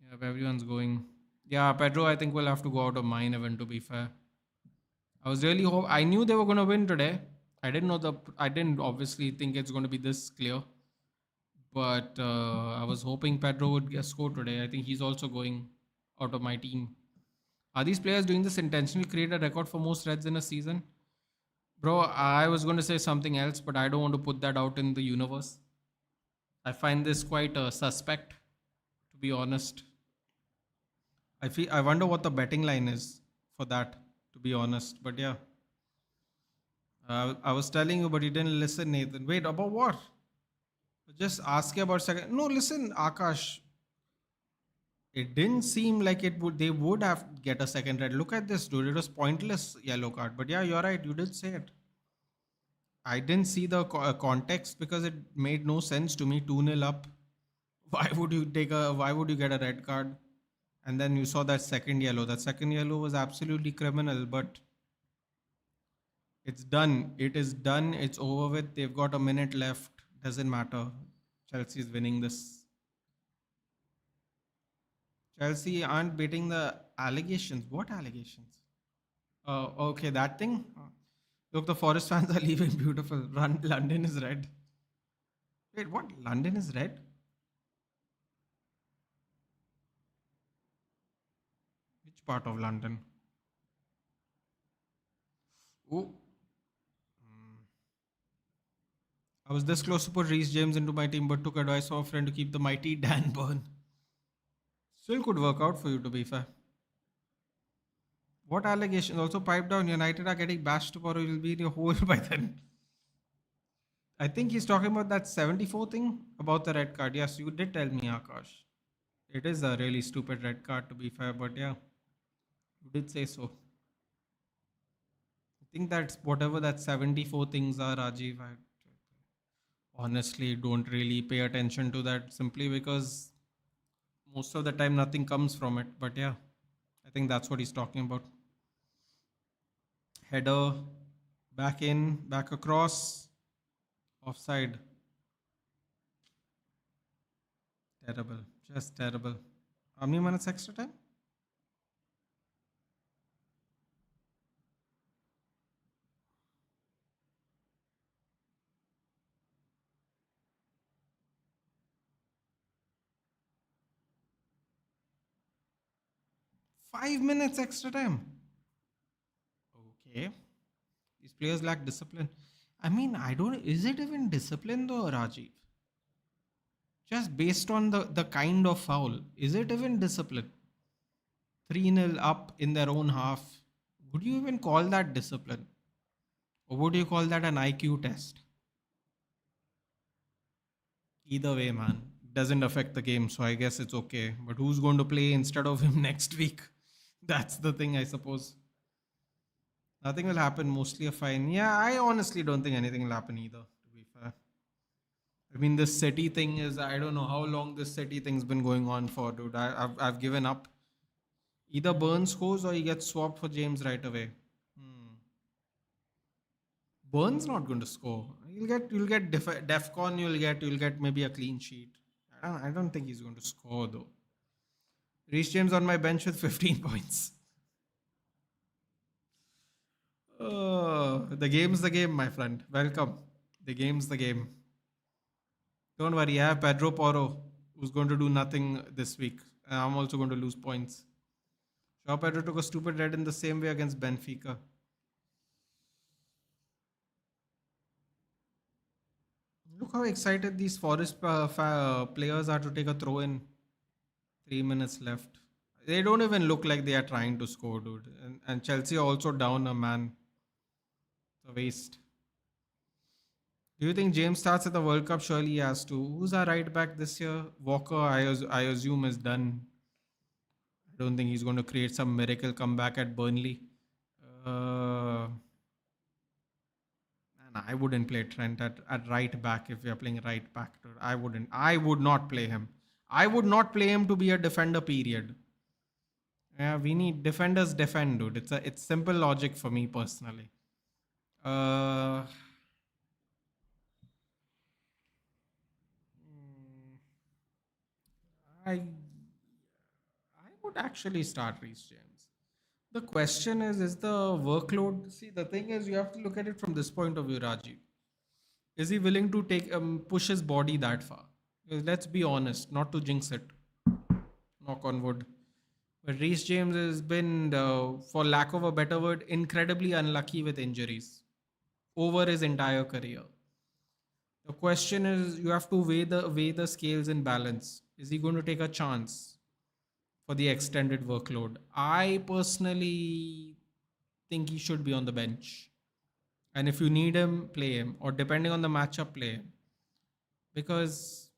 Yeah, everyone's going. Yeah, Pedro, I think we'll have to go out of mine even, to be fair. I was really I knew they were going to win today. I didn't obviously think it's going to be this clear. But I was hoping Pedro would get score today. I think he's also going out of my team. Are these players doing this intentionally, create a record for most reds in a season? Bro, I was going to say something else, but I don't want to put that out in the universe. I find this quite suspect, to be honest. I wonder what the betting line is for that, to be honest. But yeah, I was telling you, but you didn't listen, Nathan. Wait, about what? Just ask you about second. No, listen, Akash. It didn't seem like they would have get a second red. Look at this, dude. It was pointless yellow card. But yeah, you're right. You did say it. I didn't see the context because it made no sense to me. 2-0 up. Why would you get a red card? And then you saw that second yellow. That second yellow was absolutely criminal, but it's done. It is done. It's over with. They've got a minute left. Doesn't matter. Chelsea is winning this. Chelsea aren't beating the allegations. What allegations? Okay, that thing. Look, the Forest fans are leaving. Beautiful. London is red. Wait, what? London is red? Which part of London? Oh. I was this close to put Reece James into my team, but took advice from a friend to keep the mighty Dan Burn. Still could work out for you, to be fair. What allegations? Also, pipe down. United are getting bashed tomorrow. You'll be in your hole by then. I think he's talking about that 74 thing about the red card. Yes, you did tell me, Akash. It is a really stupid red card, to be fair, but yeah, you did say so. I think that's whatever that 74 things are, Rajiv. I honestly don't really pay attention to that simply because most of the time nothing comes from it. But yeah, I think that's what he's talking about. Header, back in, back across, offside. Terrible, just terrible. How many minutes extra time? Five minutes extra time. Okay. These players lack discipline. I mean, I don't. Is it even discipline though, Rajiv? Just based on the kind of foul, is it even discipline? 3-0 up in their own half. Would you even call that discipline? Or would you call that an IQ test? Either way, man, doesn't affect the game, so I guess it's okay. But who's going to play instead of him next week? That's the thing, I suppose. Nothing will happen, mostly a fine. Yeah, I honestly don't think anything will happen either, to be fair. I mean, this city thing is, I don't know how long this city thing's been going on for, dude. I've given up. Either Burns scores or he gets swapped for James right away. Burns not going to score. You'll get DefCon. You'll get maybe a clean sheet. I don't think he's going to score though. Reece James on my bench with 15 points. The game's the game, my friend. Welcome. The game's the game. Don't worry, I have Pedro Porro, who's going to do nothing this week. And I'm also going to lose points. Joao Pedro took a stupid red in the same way against Benfica. Look how excited these Forest players are to take a throw in. 3 minutes left. They don't even look like they are trying to score, dude. And Chelsea are also down a man. It's a waste. Do you think James starts at the World Cup? Surely he has to. Who's our right back this year? Walker, I assume, is done. I don't think he's going to create some miracle comeback at Burnley. Man, I wouldn't play Trent at right back if we are playing right back. Dude. I wouldn't. I would not play him. I would not play him to be a defender, period. Yeah, we need defenders defend, dude. It's simple logic for me personally. Uh, I I would actually start Reece James. The question is the workload? See, the thing is, you have to look at it from this point of view, Rajiv. Is he willing to take push his body that far? Because let's be honest, not to jinx it, knock on wood. But Reece James has been, for lack of a better word, incredibly unlucky with injuries over his entire career. The question is, you have to weigh the scales in balance. Is he going to take a chance for the extended workload? I personally think he should be on the bench. And if you need him, play him. Or depending on the matchup, play him. Because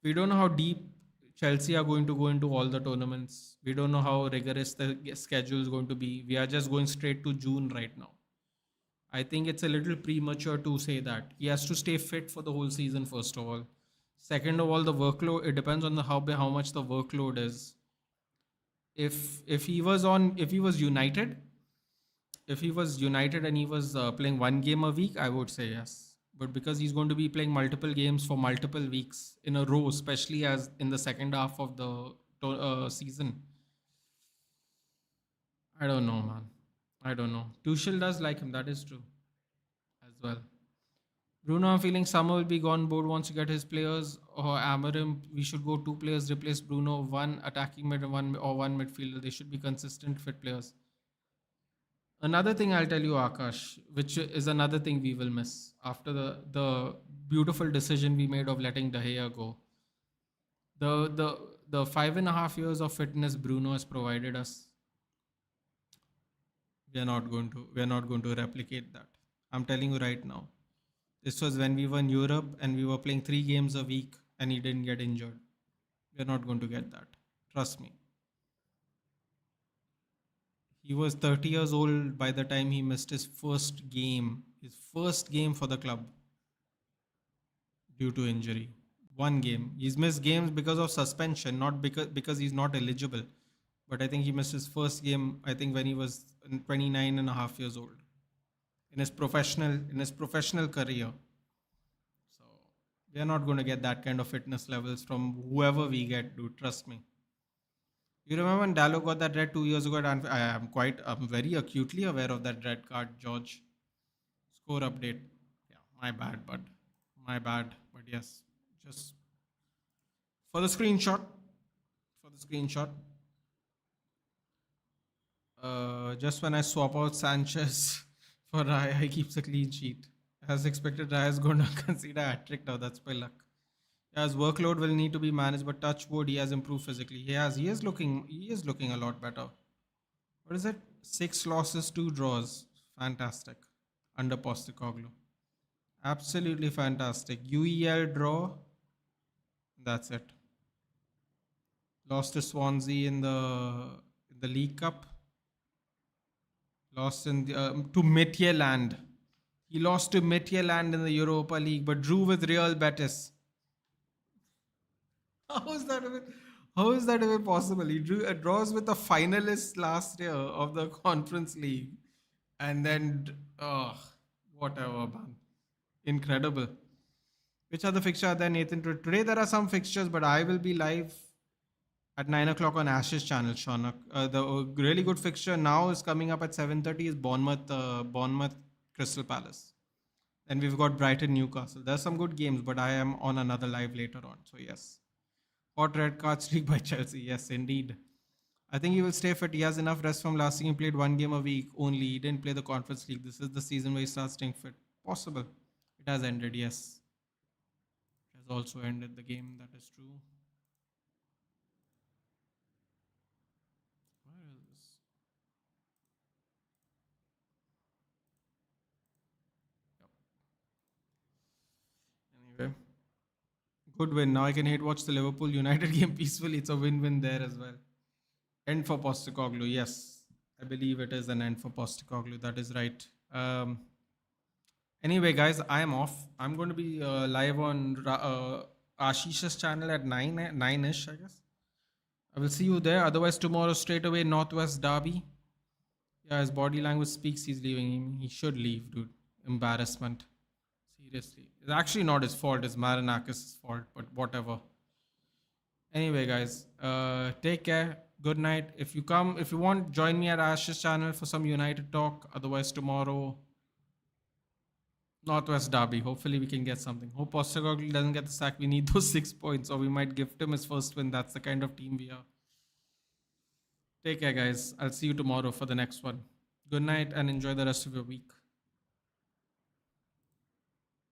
we don't know how deep Chelsea are going to go into all the tournaments. We don't know how rigorous the schedule is going to be. We are just going straight to June right now. I think it's a little premature to say that. He has to stay fit for the whole season, first of all. Second of all, the workload, it depends on the how much the workload is. If he was United and he was playing one game a week, I would say yes. But because he's going to be playing multiple games for multiple weeks in a row, especially as in the second half of the season, I don't know, man. I don't know. Tuchel does like him, that is true as well. Bruno, I'm feeling Summer will be gone. Board wants to get his players. Or Amarim, we should go two players, replace Bruno, one attacking mid and one midfielder. They should be consistent, fit players. Another thing I'll tell you, Akash, which is another thing we will miss after the beautiful decision we made of letting De Gea go. The 5.5 years of fitness Bruno has provided us, we are not going to replicate that. I'm telling you right now. This was when we were in Europe and we were playing 3 games a week and he didn't get injured. We're not going to get that. Trust me. He was 30 years old by the time he missed his first game for the club due to injury. One game. He's missed games because of suspension, not because he's not eligible. But I think he missed his first game, I think, when he was 29 and a half years old in his professional career. So we are not going to get that kind of fitness levels from whoever we get, dude. Trust me. You remember when Dallo got that red 2 years ago? And I'm very acutely aware of that red card, George. Score update. Yeah, my bad. But yes, just for the screenshot. For the screenshot. Just when I swap out Sanchez for Raya, he keeps a clean sheet. As expected, Raya is going to concede a hat trick now. That's by luck. Yeah, his workload will need to be managed, but touch wood, he has improved physically. He is looking a lot better. What is it? 6 losses, 2 draws. Fantastic. Under Postecoglou. Absolutely fantastic. UEL draw. That's it. Lost to Swansea in the League Cup. Lost to Midtjylland. He lost to Midtjylland in the Europa League, but drew with Real Betis. How is that even? How is that even possible? He draws with the finalists last year of the Conference League, and then whatever, man, incredible. Which other fixture are there, Nathan? Today there are some fixtures, but I will be live at 9 o'clock on Ash's channel, Shaunak. The really good fixture now is coming up at 7:30 is Bournemouth Crystal Palace. Then we've got Brighton Newcastle. There's some good games, but I am on another live later on. So yes. Hot red card streak by Chelsea. Yes, indeed. I think he will stay fit. He has enough rest from last season. He played one game a week only. He didn't play the Conference League. This is the season where he starts staying fit. Possible. It has ended, yes. It has also ended the game. That is true. Where is this? Yep. Anyway. Good win. Now I can hate watch the Liverpool United game peacefully. It's a win-win there as well. End for Postecoglou. Yes, I believe it is an end for Postecoglou. That is right. Anyway, guys, I am off. I'm going to be live on Ashish's channel at 9ish, I guess. I will see you there. Otherwise, tomorrow straight away Northwest Derby. Yeah, his body language speaks. He's leaving. He should leave, dude. Embarrassment. Seriously, it's actually not his fault. It's Marinakis' fault. But whatever. Anyway, guys, take care. Good night. If you want, join me at Ash's channel for some United talk. Otherwise, tomorrow, Northwest Derby. Hopefully, we can get something. Hope Postecoglou doesn't get the sack. We need those 6 points, or we might gift him his first win. That's the kind of team we are. Take care, guys. I'll see you tomorrow for the next one. Good night and enjoy the rest of your week.